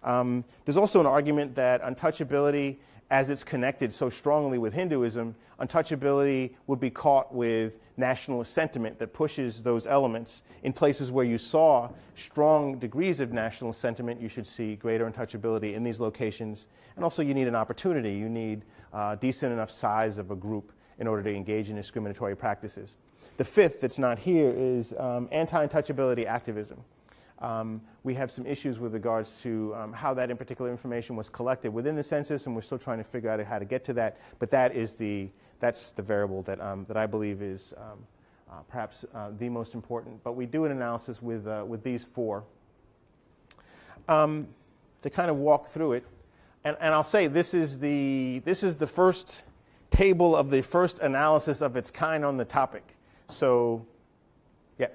There's also an argument that untouchability, as it's connected so strongly with Hinduism, untouchability would be caught with nationalist sentiment that pushes those elements. In places where you saw strong degrees of nationalist sentiment, you should see greater untouchability in these locations. And also you need an opportunity. You need a decent enough size of a group in order to engage in discriminatory practices. The fifth that's not here is anti-untouchability activism. We have some issues with regards to how that in particular information was collected within the census, and we're still trying to figure out how to get to that. But that's the variable that I believe is perhaps the most important. But we do an analysis with these four to kind of walk through it. And I'll say this is the first table of the first analysis of its kind on the topic. So, yeah.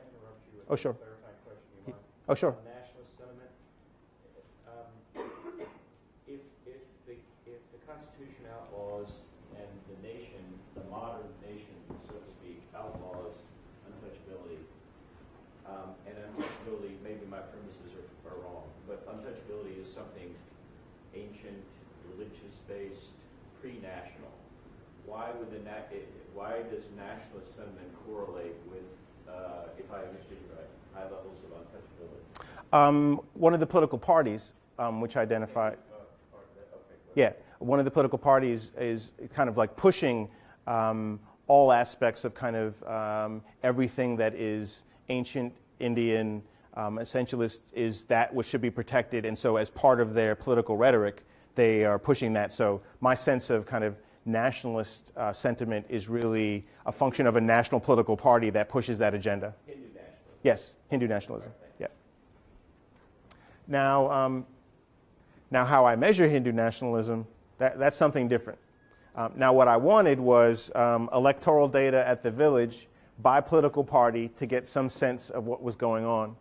Oh, sure. Oh, sure. Nationalist sentiment. If the Constitution outlaws and the nation, the modern nation, so to speak, outlaws untouchability, and untouchability, maybe my premises are wrong, but untouchability is something ancient, religious-based, pre-national. Why does nationalist sentiment correlate with, if I understood you right, high levels of untouchability? One of the political parties, which identify, yeah, one of the political parties is kind of like pushing all aspects of kind of everything that is ancient Indian, essentialist is that which should be protected. And so as part of their political rhetoric, they are pushing that. So my sense of kind of nationalist sentiment is really a function of a national political party that pushes that agenda. Hindu nationalism. Yes, Hindu nationalism. Yeah. Now, now how I measure Hindu nationalism, that's something different. Now, what I wanted was electoral data at the village by political party to get some sense of what was going on.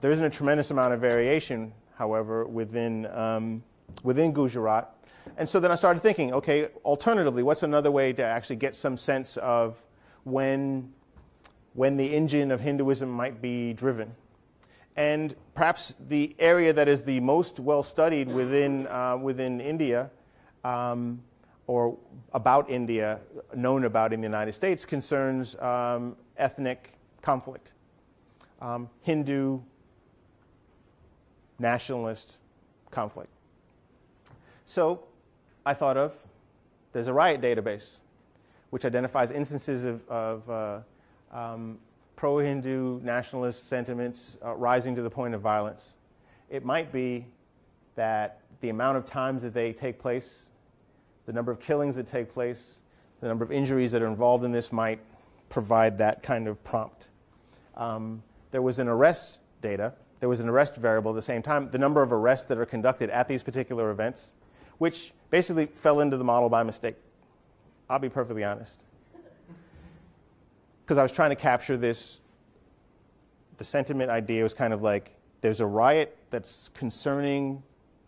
There isn't a tremendous amount of variation, however, within Gujarat. And so then I started thinking, okay, alternatively, what's another way to actually get some sense of when the engine of Hinduism might be driven? And perhaps the area that is the most well studied within India, or about India, known about in the United States, concerns ethnic conflict. Hindu nationalist conflict. So I thought of, there's a riot database which identifies instances of pro-Hindu nationalist sentiments rising to the point of violence. It might be that the amount of times that they take place, the number of killings that take place, the number of injuries that are involved in this might provide that kind of prompt. There was an arrest data, there was an arrest variable at the same time, the number of arrests that are conducted at these particular events, which basically fell into the model by mistake. I'll be perfectly honest. Because I was trying to capture this, the sentiment idea was kind of like, there's a riot that's concerning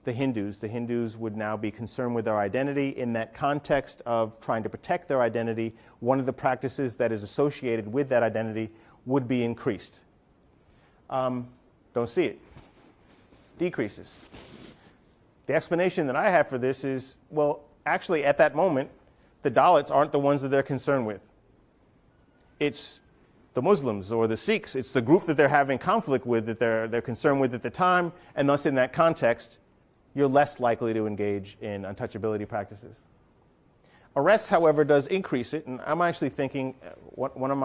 the Hindus. The Hindus would now be concerned with their identity. In that context of trying to protect their identity, one of the practices that is associated with that identity would be increased. Don't see it. Decreases. The explanation that I have for this is, well, actually at that moment, the Dalits aren't the ones that they're concerned with. It's the Muslims or the Sikhs. It's the group that they're having conflict with, that they're concerned with at the time, and thus in that context, you're less likely to engage in untouchability practices. Arrests, however, does increase it, and I'm actually thinking one of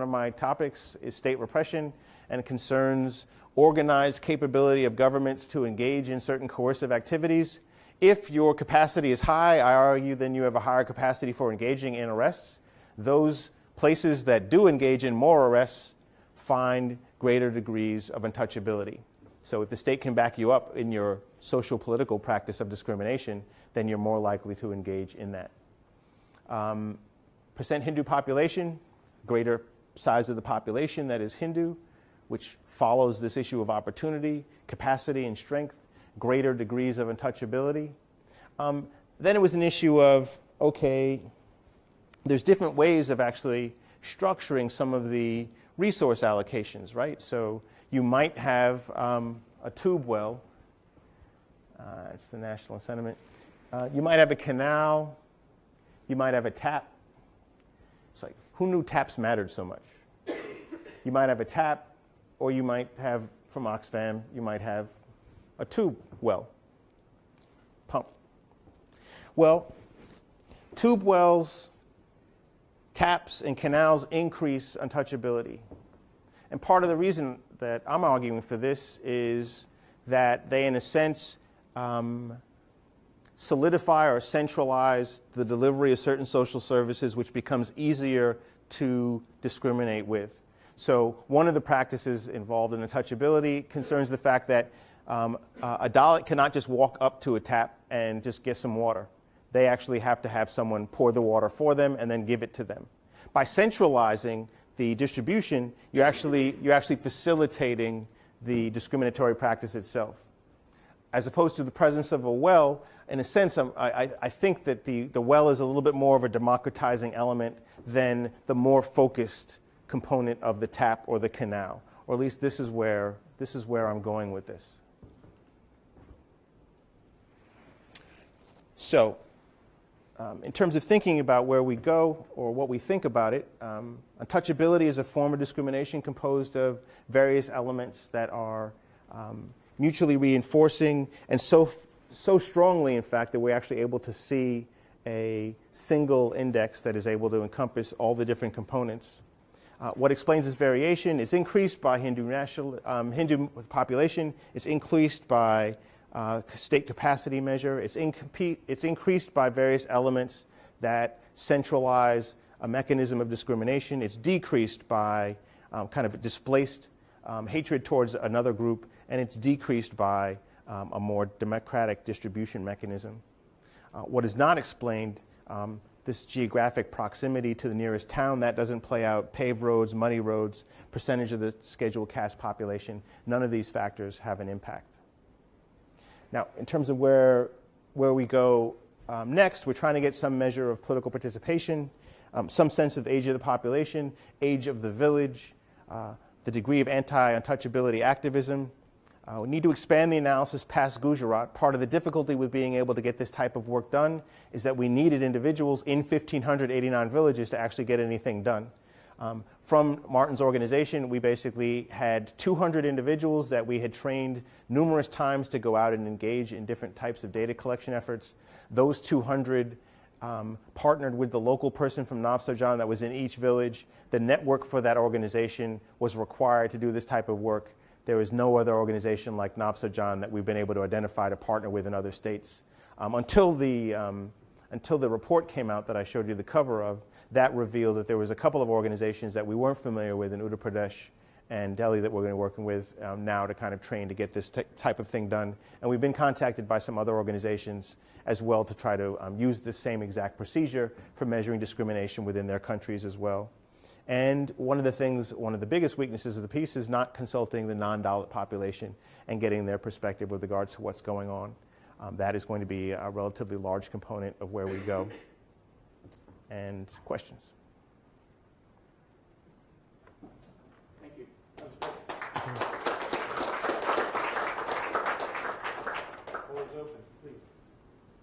my topics is state repression and concerns organized capability of governments to engage in certain coercive activities. If your capacity is high, I argue then you have a higher capacity for engaging in arrests. Those places that do engage in more arrests find greater degrees of untouchability. So if the state can back you up in your social political practice of discrimination, then you're more likely to engage in that. Percent Hindu population, greater size of the population that is Hindu, which follows this issue of opportunity, capacity, and strength, greater degrees of untouchability. Then it was an issue of, okay, there's different ways of actually structuring some of the resource allocations, right? So you might have a tube well, it's the national sentiment. You might have a canal, you might have a tap. It's like, who knew taps mattered so much? You might have a tap, or you might have, from Oxfam, you might have a tube well, pump. Well, tube wells, taps, and canals increase untouchability. And part of the reason that I'm arguing for this is that they, in a sense, solidify or centralize the delivery of certain social services, which becomes easier to discriminate with. So one of the practices involved in untouchability concerns the fact that a Dalit cannot just walk up to a tap and just get some water. They actually have to have someone pour the water for them and then give it to them. By centralizing the distribution, you're actually facilitating the discriminatory practice itself. As opposed to the presence of a well, in a sense, I think that the well is a little bit more of a democratizing element than the more focused component of the tap or the canal, or at least this is where I'm going with this. So, in terms of thinking about where we go or what we think about it, untouchability is a form of discrimination composed of various elements that are mutually reinforcing, and so strongly, in fact, that we're actually able to see a single index that is able to encompass all the different components. What explains this variation is increased by Hindu population, it's increased by state capacity measure, it's increased by various elements that centralize a mechanism of discrimination. It's decreased by kind of displaced hatred towards another group, and it's decreased by a more democratic distribution mechanism. What is not explained, this geographic proximity to the nearest town, that doesn't play out. Paved roads, muddy roads, percentage of the scheduled caste population, none of these factors have an impact. Now, in terms of where we go next, we're trying to get some measure of political participation, some sense of age of the population, age of the village, the degree of anti-untouchability activism. We need to expand the analysis past Gujarat. Part of the difficulty with being able to get this type of work done is that we needed individuals in 1,589 villages to actually get anything done. From Martin's organization, we basically had 200 individuals that we had trained numerous times to go out and engage in different types of data collection efforts. Those 200 partnered with the local person from Navsajan that was in each village. The network for that organization was required to do this type of work. There is no other organization like Navsajan that we've been able to identify to partner with in other states. Until the report came out that I showed you the cover of, that revealed that there was a couple of organizations that we weren't familiar with in Uttar Pradesh and Delhi that we're going to be working with now to kind of train to get this type of thing done. And we've been contacted by some other organizations as well to try to use the same exact procedure for measuring discrimination within their countries as well. And one of the biggest weaknesses of the piece is not consulting the non-Dalit population and getting their perspective with regards to what's going on. That is going to be a relatively large component of where we go. And questions? Thank you. Floor is open, please.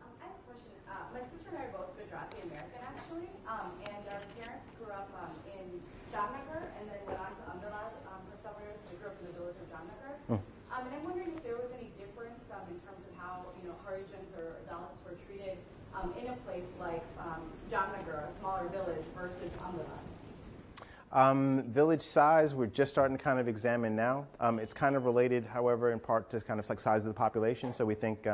I have a question. My sister and I are both Gujarati American, actually, and our parents grew up in Jamnagar and then went on to Ahmedabad for several years. We grew up in the village of Jamnagar. And I'm wondering if there was any difference in terms of how Harijans or Dalits were treated in a place like Jamnagar, a smaller village, versus Ahmedabad. Village size, we're just starting to kind of examine now. It's kind of related, however, in part to kind of like size of the population, so we think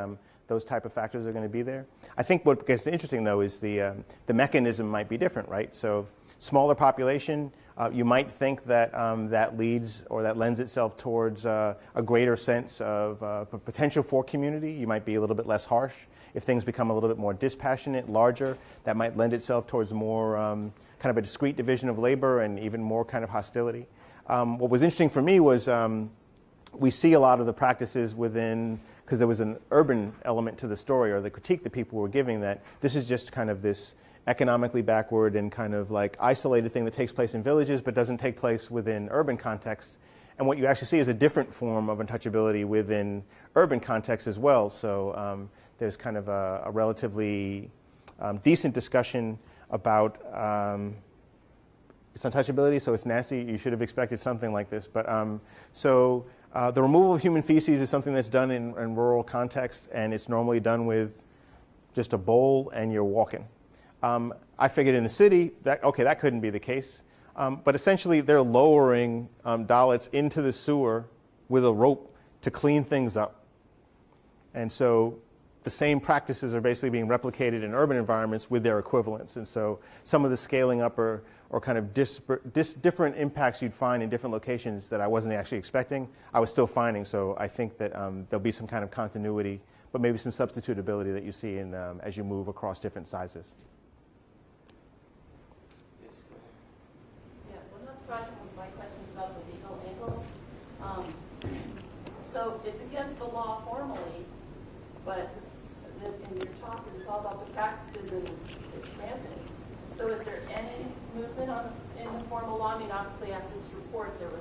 those type of factors are going to be there. I think what gets interesting, though, is the mechanism might be different, right? So smaller population, you might think that that leads or that lends itself towards a greater sense of potential for community. You might be a little bit less harsh. If things become a little bit more dispassionate, larger, that might lend itself towards more kind of a discrete division of labor and even more kind of hostility. What was interesting for me was we see a lot of the practices within, because there was an urban element to the story or the critique that people were giving, that this is just kind of this economically backward and kind of like isolated thing that takes place in villages but doesn't take place within urban context. And what you actually see is a different form of untouchability within urban context as well. So there's kind of a relatively decent discussion about its untouchability, so it's nasty. You should have expected something like this. But the removal of human feces is something that's done in rural context, and it's normally done with just a bowl and you're walking. I figured in the city that, okay, that couldn't be the case. But essentially, they're lowering Dalits into the sewer with a rope to clean things up. And so the same practices are basically being replicated in urban environments with their equivalents. And so some of the scaling up or kind of different impacts you'd find in different locations that I wasn't actually expecting, I was still finding. So I think that there'll be some kind of continuity, but maybe some substitutability that you see in, as you move across different sizes. My question is about the legal angle. So it's against the law formally, but in your talk, it's all about the practices and it's rampant. So is there any movement in the formal law? I mean, obviously after this report, there was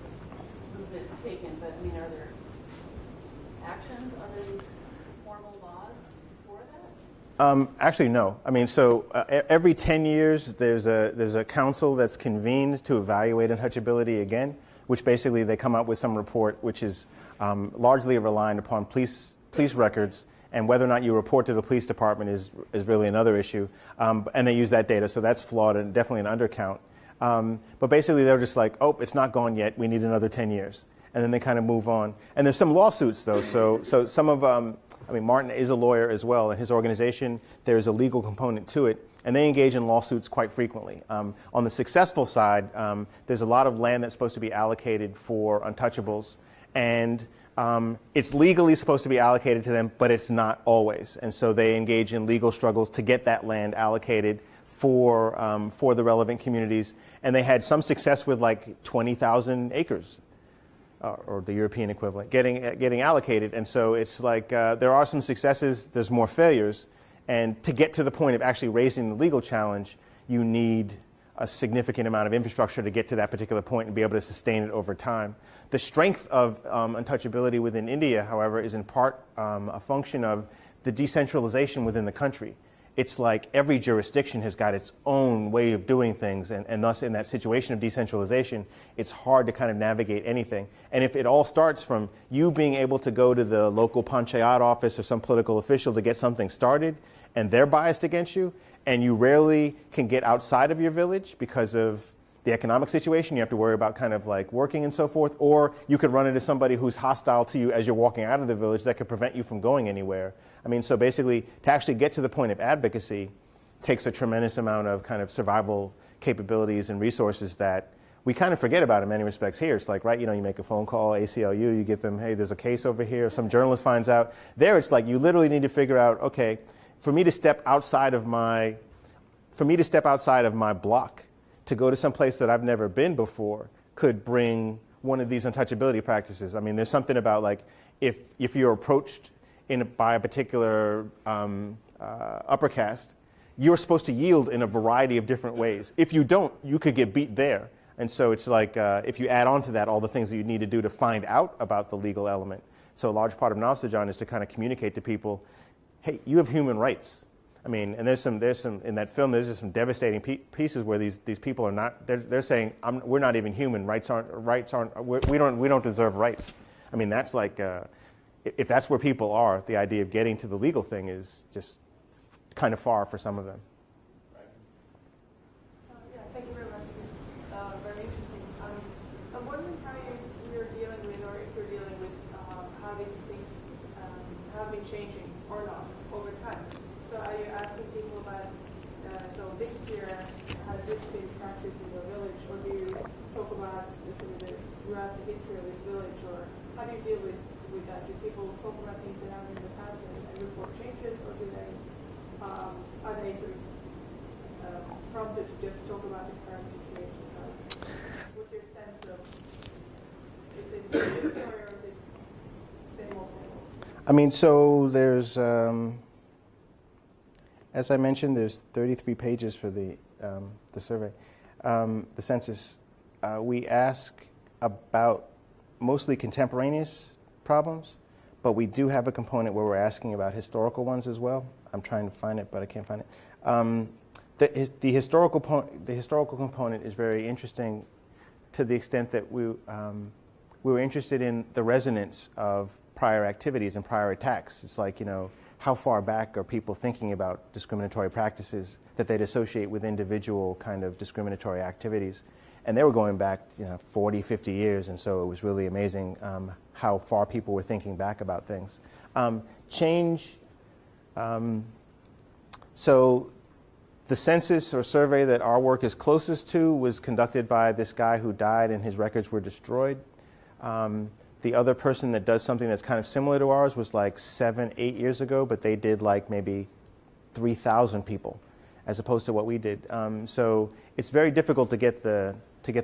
movement taken, but I mean, are there actions under these formal laws for that? Actually, no. I mean, so every 10 years, there's a council that's convened to evaluate untouchability again, which basically they come up with some report which is largely reliant upon police records, and whether or not you report to the police department is really another issue. And they use that data, so that's flawed and definitely an undercount. But basically, they're just like, oh, it's not gone yet. We need another 10 years. And then they kind of move on. And there's some lawsuits, though. So some of, I mean, Martin is a lawyer as well. In his organization, there's a legal component to it. And they engage in lawsuits quite frequently. On the successful side, there's a lot of land that's supposed to be allocated for untouchables, and it's legally supposed to be allocated to them, but it's not always. And so they engage in legal struggles to get that land allocated for the relevant communities. And they had some success with like 20,000 acres, or the European equivalent, getting allocated. And so it's like there are some successes, there's more failures. And to get to the point of actually raising the legal challenge, you need a significant amount of infrastructure to get to that particular point and be able to sustain it over time. The strength of untouchability within India, however, is in part a function of the decentralization within the country. It's like every jurisdiction has got its own way of doing things, and thus in that situation of decentralization, it's hard to kind of navigate anything. And if it all starts from you being able to go to the local panchayat office or some political official to get something started, and they're biased against you, and you rarely can get outside of your village because of the economic situation, you have to worry about kind of like working and so forth, or you could run into somebody who's hostile to you as you're walking out of the village that could prevent you from going anywhere. I mean, so basically, to actually get to the point of advocacy takes a tremendous amount of kind of survival capabilities and resources that we kind of forget about in many respects here. It's like, right, you know, you make a phone call, ACLU, you get them, hey, there's a case over here, some journalist finds out. There, it's like you literally need to figure out, okay, for me to step outside of my block to go to some place that I've never been before could bring one of these untouchability practices. I mean, there's something about like if you're approached by a particular upper caste, you're supposed to yield in a variety of different ways. If you don't, you could get beat there. And so it's like if you add on to that all the things that you need to do to find out about the legal element. So a large part of Navsajan is to kind of communicate to people, hey, you have human rights. I mean, and there's some in that film. There's just some devastating pieces where these people are not. They're saying we're not even human. We don't deserve rights. I mean, that's like if that's where people are, the idea of getting to the legal thing is just kind of far for some of them. Yeah, thank you very much. It's very interesting. I'm wondering how you're dealing with, or if you're dealing with, how these things have been changing or not over time. So are you asking people about, so this year, has this been practiced in your village, or do you talk about throughout the history of this village, or how do you deal with that? Do people talk about things that happened in the past and report changes, or do they, are they sort of prompted to just talk about the current situation? What's your sense of, is it a good story, or is it same old, same old? I mean, so there's, as I mentioned, there's 33 pages for the survey, the census. We ask about mostly contemporaneous problems, but we do have a component where we're asking about historical ones as well. I'm trying to find it, but I can't find it. The historical component is very interesting to the extent that we were interested in the resonance of prior activities and prior attacks. It's like, you know, how far back are people thinking about discriminatory practices that they'd associate with individual kind of discriminatory activities? And they were going back, 40, 50 years, and so it was really amazing how far people were thinking back about things. Change. So the census or survey that our work is closest to was conducted by this guy who died and his records were destroyed. The other person that does something that's kind of similar to ours was like 7, 8 years ago, but they did like maybe 3,000 people as opposed to what we did. So it's very difficult to get the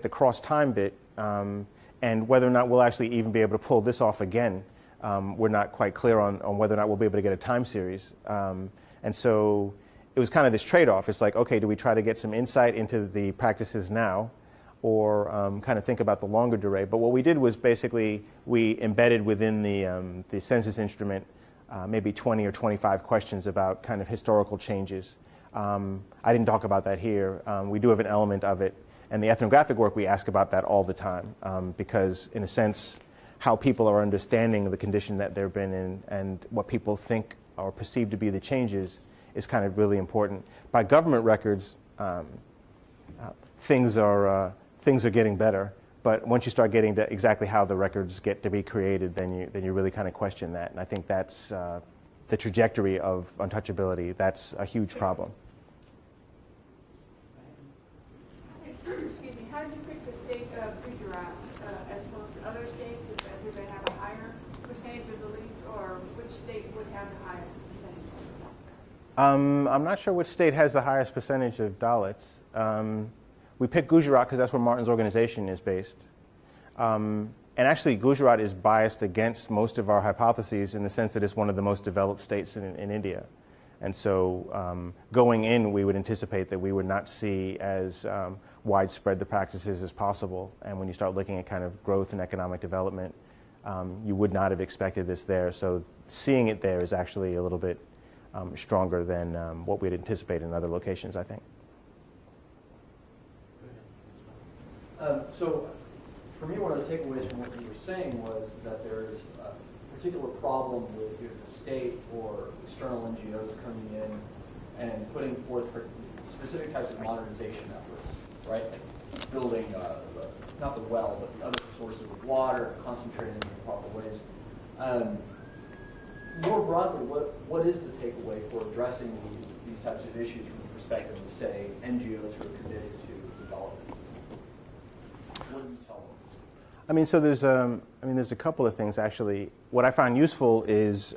cross time bit, and whether or not we'll actually even be able to pull this off again, we're not quite clear on whether or not we'll be able to get a time series. And so it was kind of this trade-off. It's like, okay, do we try to get some insight into the practices now, or kind of think about the longer durée? But what we did was basically we embedded within the census instrument maybe 20 or 25 questions about kind of historical changes. I didn't talk about that here. We do have an element of it. And the ethnographic work, we ask about that all the time because, in a sense, how people are understanding the condition that they've been in and what people think or perceive to be the changes is kind of really important. By government records, things are getting better. But once you start getting to exactly how the records get to be created, then you really kind of question that. And I think that's the trajectory of untouchability. That's a huge problem. excuse me, how did you pick the state of Gujarat as opposed to other states? Do they have a higher percentage of the lease, or which state would have the highest percentage? I'm not sure which state has the highest percentage of Dalits. We picked Gujarat because that's where Martin's organization is based. And actually, Gujarat is biased against most of our hypotheses in the sense that it's one of the most developed states in India. And so going in, we would anticipate that we would not see as widespread the practices as possible. And when you start looking at kind of growth and economic development, you would not have expected this there. So seeing it there is actually a little bit stronger than what we'd anticipate in other locations, I think. So for me, one of the takeaways from what you were saying was that there's a particular problem with either the state or external NGOs coming in and putting forth specific types of modernization efforts, right? Like building, not the well, but the other sources of water, concentrating in the proper ways. More broadly, what is the takeaway for addressing these types of issues from the perspective of, say, NGOs who are committed to development? What do you tell them? I mean, so there's a couple of things actually. What I find useful is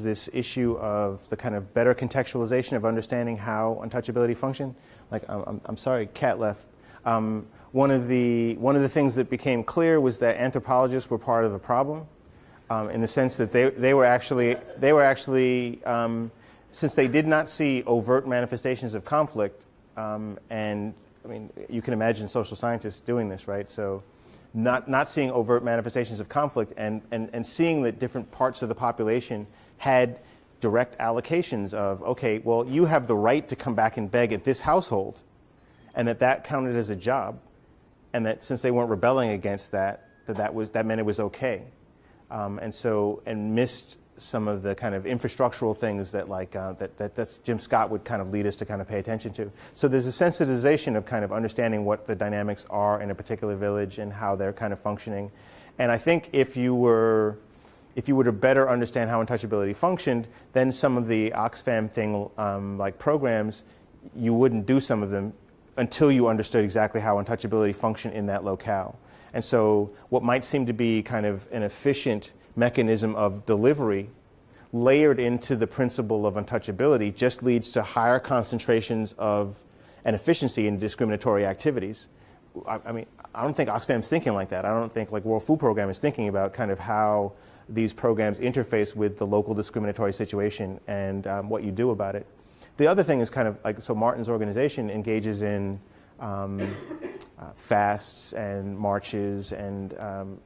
this issue of the kind of better contextualization of understanding how untouchability function. Like, I'm sorry, Kat left. One of the things that became clear was that anthropologists were part of a problem, in the sense that they were actually since they did not see overt manifestations of conflict, and I mean, you can imagine social scientists doing this, right? So not seeing overt manifestations of conflict and seeing that different parts of the population had direct allocations of, okay, well, you have the right to come back and beg at this household, and that counted as a job, and that since they weren't rebelling against that meant it was okay. And missed some of the kind of infrastructural things that that's Jim Scott would kind of lead us to kind of pay attention to. So there's a sensitization of kind of understanding what the dynamics are in a particular village and how they're kind of functioning. And I think if you were to better understand how untouchability functioned, then some of the Oxfam thing like programs, you wouldn't do some of them until you understood exactly how untouchability functioned in that locale. And so what might seem to be kind of an efficient mechanism of delivery layered into the principle of untouchability just leads to higher concentrations of an efficiency in discriminatory activities. I mean, I don't think Oxfam's thinking like that. I don't think like World Food Program is thinking about kind of how these programs interface with the local discriminatory situation and what you do about it. The other thing is kind of like, so Martin's organization engages in fasts and marches and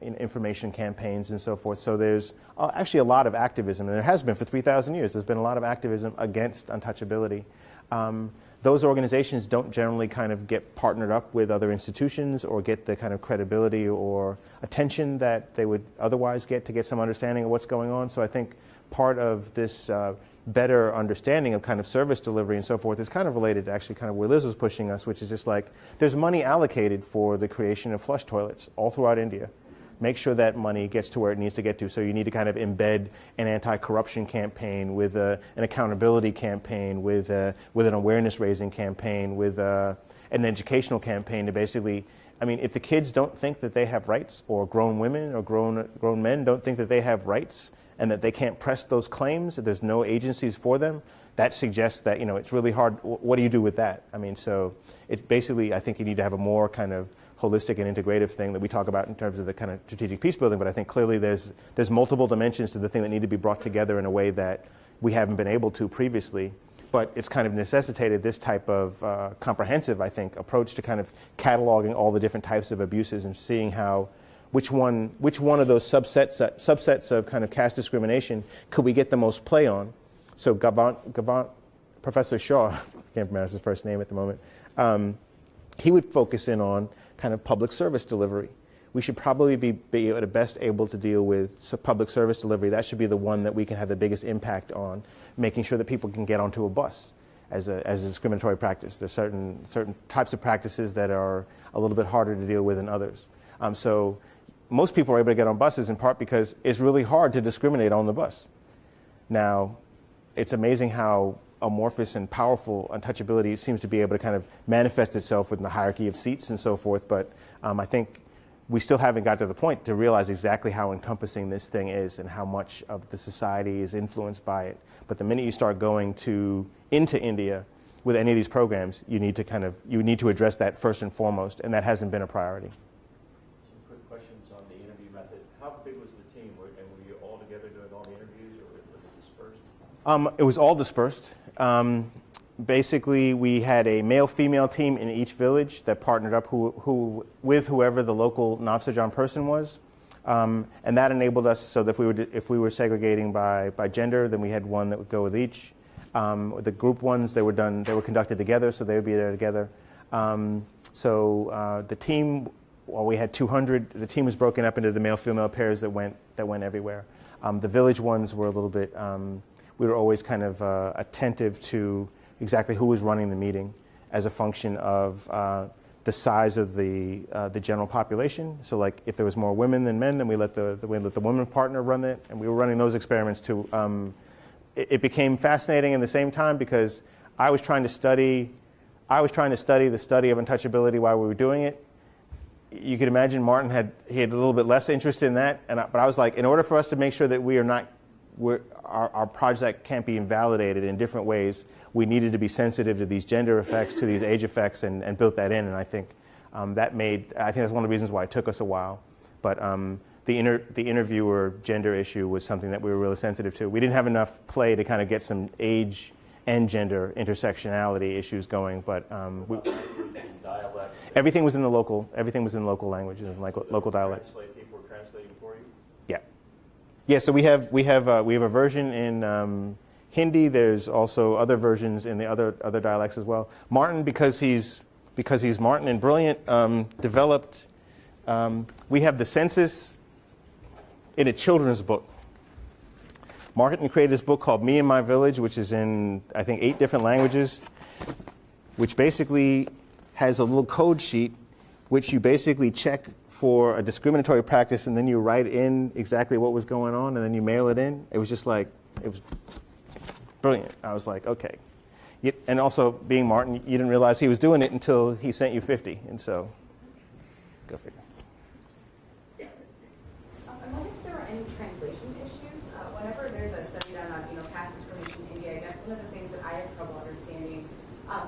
information campaigns and so forth. So there's actually a lot of activism, and there has been for 3,000 years. There's been a lot of activism against untouchability. Those organizations don't generally kind of get partnered up with other institutions or get the kind of credibility or attention that they would otherwise get to get some understanding of what's going on. So I think part of this better understanding of kind of service delivery and so forth is kind of related to actually kind of where Liz was pushing us, which is just like there's money allocated for the creation of flush toilets all throughout India. Make sure that money gets to where it needs to get to. So you need to kind of embed an anti-corruption campaign with an accountability campaign, with an awareness-raising campaign, with an educational campaign to basically, I mean, if the kids don't think that they have rights, or grown women or grown men don't think that they have rights, and that they can't press those claims, that there's no agencies for them, that suggests that, you know, it's really hard. What do you do with that? I mean, so it basically, I think you need to have a more kind of holistic and integrative thing that we talk about in terms of the kind of strategic peace building, but I think clearly there's multiple dimensions to the thing that need to be brought together in a way that we haven't been able to previously. But it's kind of necessitated this type of comprehensive, I think, approach to kind of cataloging all the different types of abuses and seeing how which one of those subsets of kind of caste discrimination could we get the most play on? So Professor Shaw, I can't pronounce his first name at the moment, he would focus in on kind of public service delivery. We should probably be at best able to deal with public service delivery. That should be the one that we can have the biggest impact on, making sure that people can get onto a bus as a discriminatory practice. There's certain types of practices that are a little bit harder to deal with than others. So most people are able to get on buses in part because it's really hard to discriminate on the bus. Now, it's amazing how amorphous and powerful untouchability seems to be able to kind of manifest itself within the hierarchy of seats and so forth. But I think we still haven't got to the point to realize exactly how encompassing this thing is and how much of the society is influenced by it. But the minute you start going into India with any of these programs, you need to address that first and foremost, and that hasn't been a priority. Some quick questions on the interview method. How big was the team? Were you all together doing all the interviews, or was it dispersed? It was all dispersed. Basically, we had a male-female team in each village that partnered up with whoever the local Navsajan person was, and that enabled us so that if we were segregating by gender, then we had one that would go with each. The group ones they were conducted together, so they would be there together. The team, while we had 200, the team was broken up into the male-female pairs that went everywhere. The village ones were a little bit. We were always kind of attentive to exactly who was running the meeting as a function of the size of the general population. So, like, if there was more women than men, then we let the women partner run it, and we were running those experiments too. It became fascinating in the same time because I was trying to study the study of untouchability while we were doing it. You could imagine Martin had a little bit less interest in that, but I was like, in order for us to make sure that our project can't be invalidated in different ways, we needed to be sensitive to these gender effects, to these age effects, and built that in. And I think I think that's one of the reasons why it took us a while. But the interviewer gender issue was something that we were really sensitive to. We didn't have enough play to kind of get some age and gender intersectionality issues going, but Dialect. everything was in the local languages and local dialects. People were translating for you? Yeah. Yeah, so we have a version in Hindi. There's also other versions in the other dialects as well. Martin, because he's Martin and brilliant, developed. We have the census in a children's book. Martin created this book called Me and My Village, which is in, I think, 8 different languages, which basically has a little code sheet which you basically check for a discriminatory practice, and then you write in exactly what was going on, and then you mail it in. It was just like, it was brilliant. I was like, okay. And also, being Martin, you didn't realize he was doing it until he sent you 50, and so, go figure. I wonder if there are any translation issues. Whenever there's a study done on, caste discrimination in India, I guess one of the things that I have trouble understanding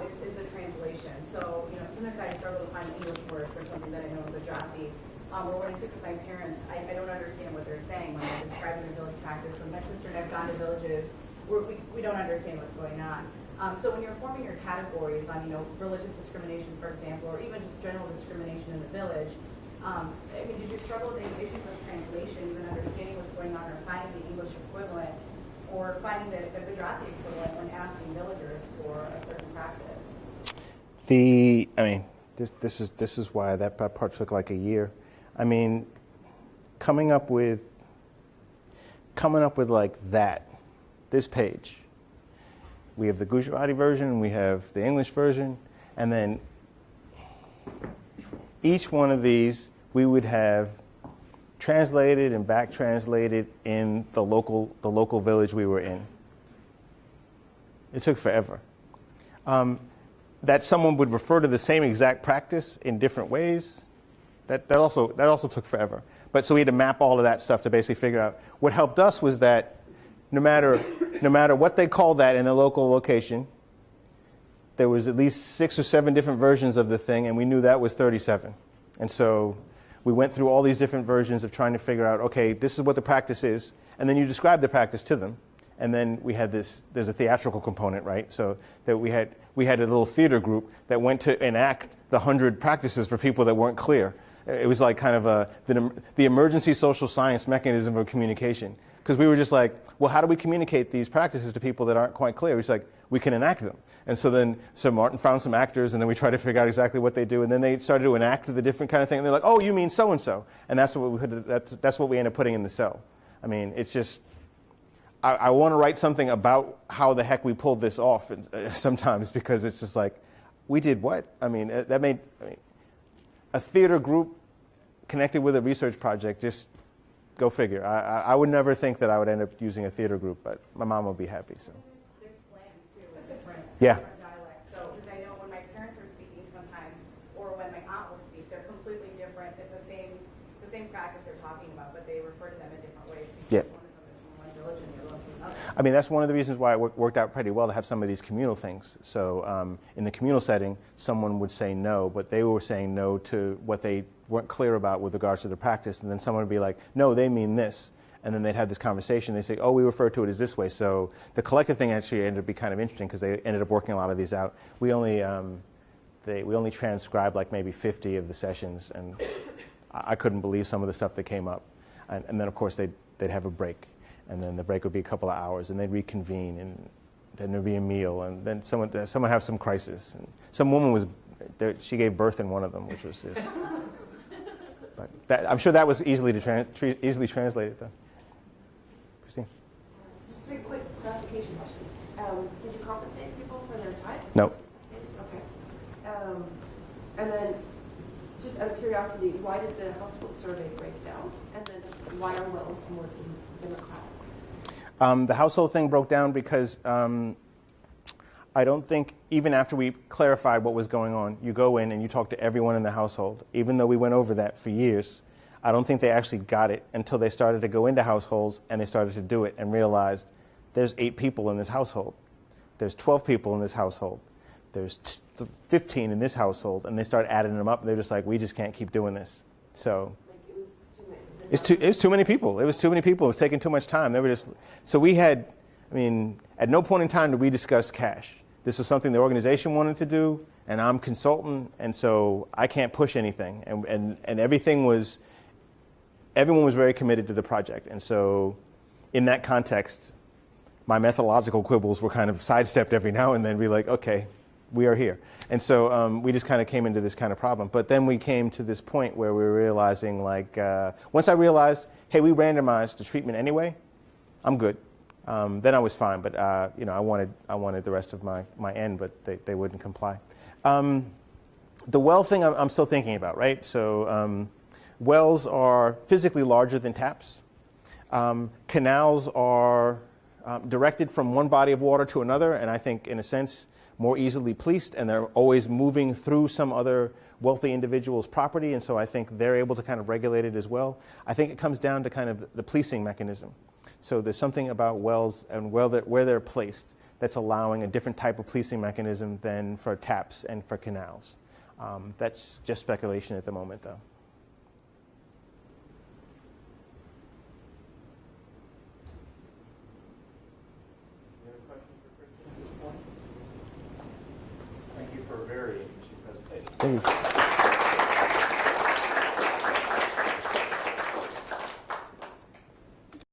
is the translation. So, sometimes I struggle to find an English word for something that I know in Gujarati. Or when I speak with my parents, I don't understand what they're saying when they're describing a village practice. When my sister and I have gone to villages, we don't understand what's going on. So when you're forming your categories on, religious discrimination, for example, or even just general discrimination in the village, did you struggle with any issues with translation, even understanding what's going on, or finding the English equivalent, or finding the Gujarati equivalent when asking villagers for a certain practice? This is why that part took like a year. Coming up with like this page. We have the Gujarati version, we have the English version, and then each one of these we would have translated and back translated in the local village we were in. It took forever. That someone would refer to the same exact practice in different ways, that also took forever. But so we had to map all of that stuff to basically figure out. What helped us was that no matter what they called that in the local location, there was at least 6 or 7 different versions of the thing, and we knew that was 37. And so we went through all these different versions of trying to figure out, okay, this is what the practice is, and then you describe the practice to them. And then we had there's a theatrical component, right? So that we had a little theater group that went to enact the 100 practices for people that weren't clear. It was like kind of the emergency social science mechanism of communication. Because we were just like, well, how do we communicate these practices to people that aren't quite clear? It's like, we can enact them. And so Martin found some actors, and then we tried to figure out exactly what they do. And then they started to enact the different kind of thing. And they're like, oh, you mean so-and-so. And that's what we end up putting in the cell. It's just, I want to write something about how the heck we pulled this off sometimes, because it's just like, we did what? A theater group connected with a research project, just go figure. I would never think that I would end up using a theater group, but my mom would be happy. So. There's slang, too. Yeah. different dialects. So, because I know when my parents were speaking sometimes, or when my aunt will speak, they're completely different. It's the same practice they're talking about, but they refer to them in different ways Yeah. because one of them is from one village and the other one from another. I mean, that's one of the reasons why it worked out pretty well to have some of these communal things. So in the communal setting, someone would say no, but they were saying no to what they weren't clear about with regards to the practice. And then someone would be like, no, they mean this. And then they'd have this conversation. They say, oh, we refer to it as this way. So the collective thing actually ended up being kind of interesting because they ended up working a lot of these out. We only transcribed like maybe 50 of the sessions, and I couldn't believe some of the stuff that came up. And then, of course, they'd have a break. And then the break would be a couple of hours, and they'd reconvene, and then there'd be a meal, and then someone have some crisis. And some woman was there, she gave birth in one of them, which was just. But I'm sure that was easily translated, though. Christine? Just 3 quick clarification questions. Did you compensate people for their time? No. Okay. And then, just out of curiosity, why did the household survey break down? And then, why are wells more democratic? The household thing broke down because I don't think, even after we clarified what was going on, you go in and you talk to everyone in the household. Even though we went over that for years, I don't think they actually got it until they started to go into households and they started to do it and realized there's 8 people in this household. There's 12 people in this household. There's 15 in this household. And they start adding them up, and they're just like, we just can't keep doing this. So Like, it was too many. it was too many people. It was too many people. It was taking too much time. They were just, so we had, I mean, at no point in time did we discuss cash. This was something the organization wanted to do, and I'm consultant, and so I can't push anything. And everyone was very committed to the project. And so in that context, my methodological quibbles were kind of sidestepped every now and then. Be like, okay, we are here. And so we just kind of came into this kind of problem. But then we came to this point where we were realizing, like, once I realized, hey, we randomized the treatment anyway, I'm good. Then I was fine, but I wanted the rest of my end, but they wouldn't comply. The well thing I'm still thinking about, right? So wells are physically larger than taps. Canals are directed from one body of water to another, and I think, in a sense, more easily policed, and they're always moving through some other wealthy individual's property, and so I think they're able to kind of regulate it as well. I think it comes down to kind of the policing mechanism. So there's something about wells and where they're placed that's allowing a different type of policing mechanism than for taps and for canals. That's just speculation at the moment, though. Any other questions for Kristen at this point? Thank you for a very interesting presentation. Thank you.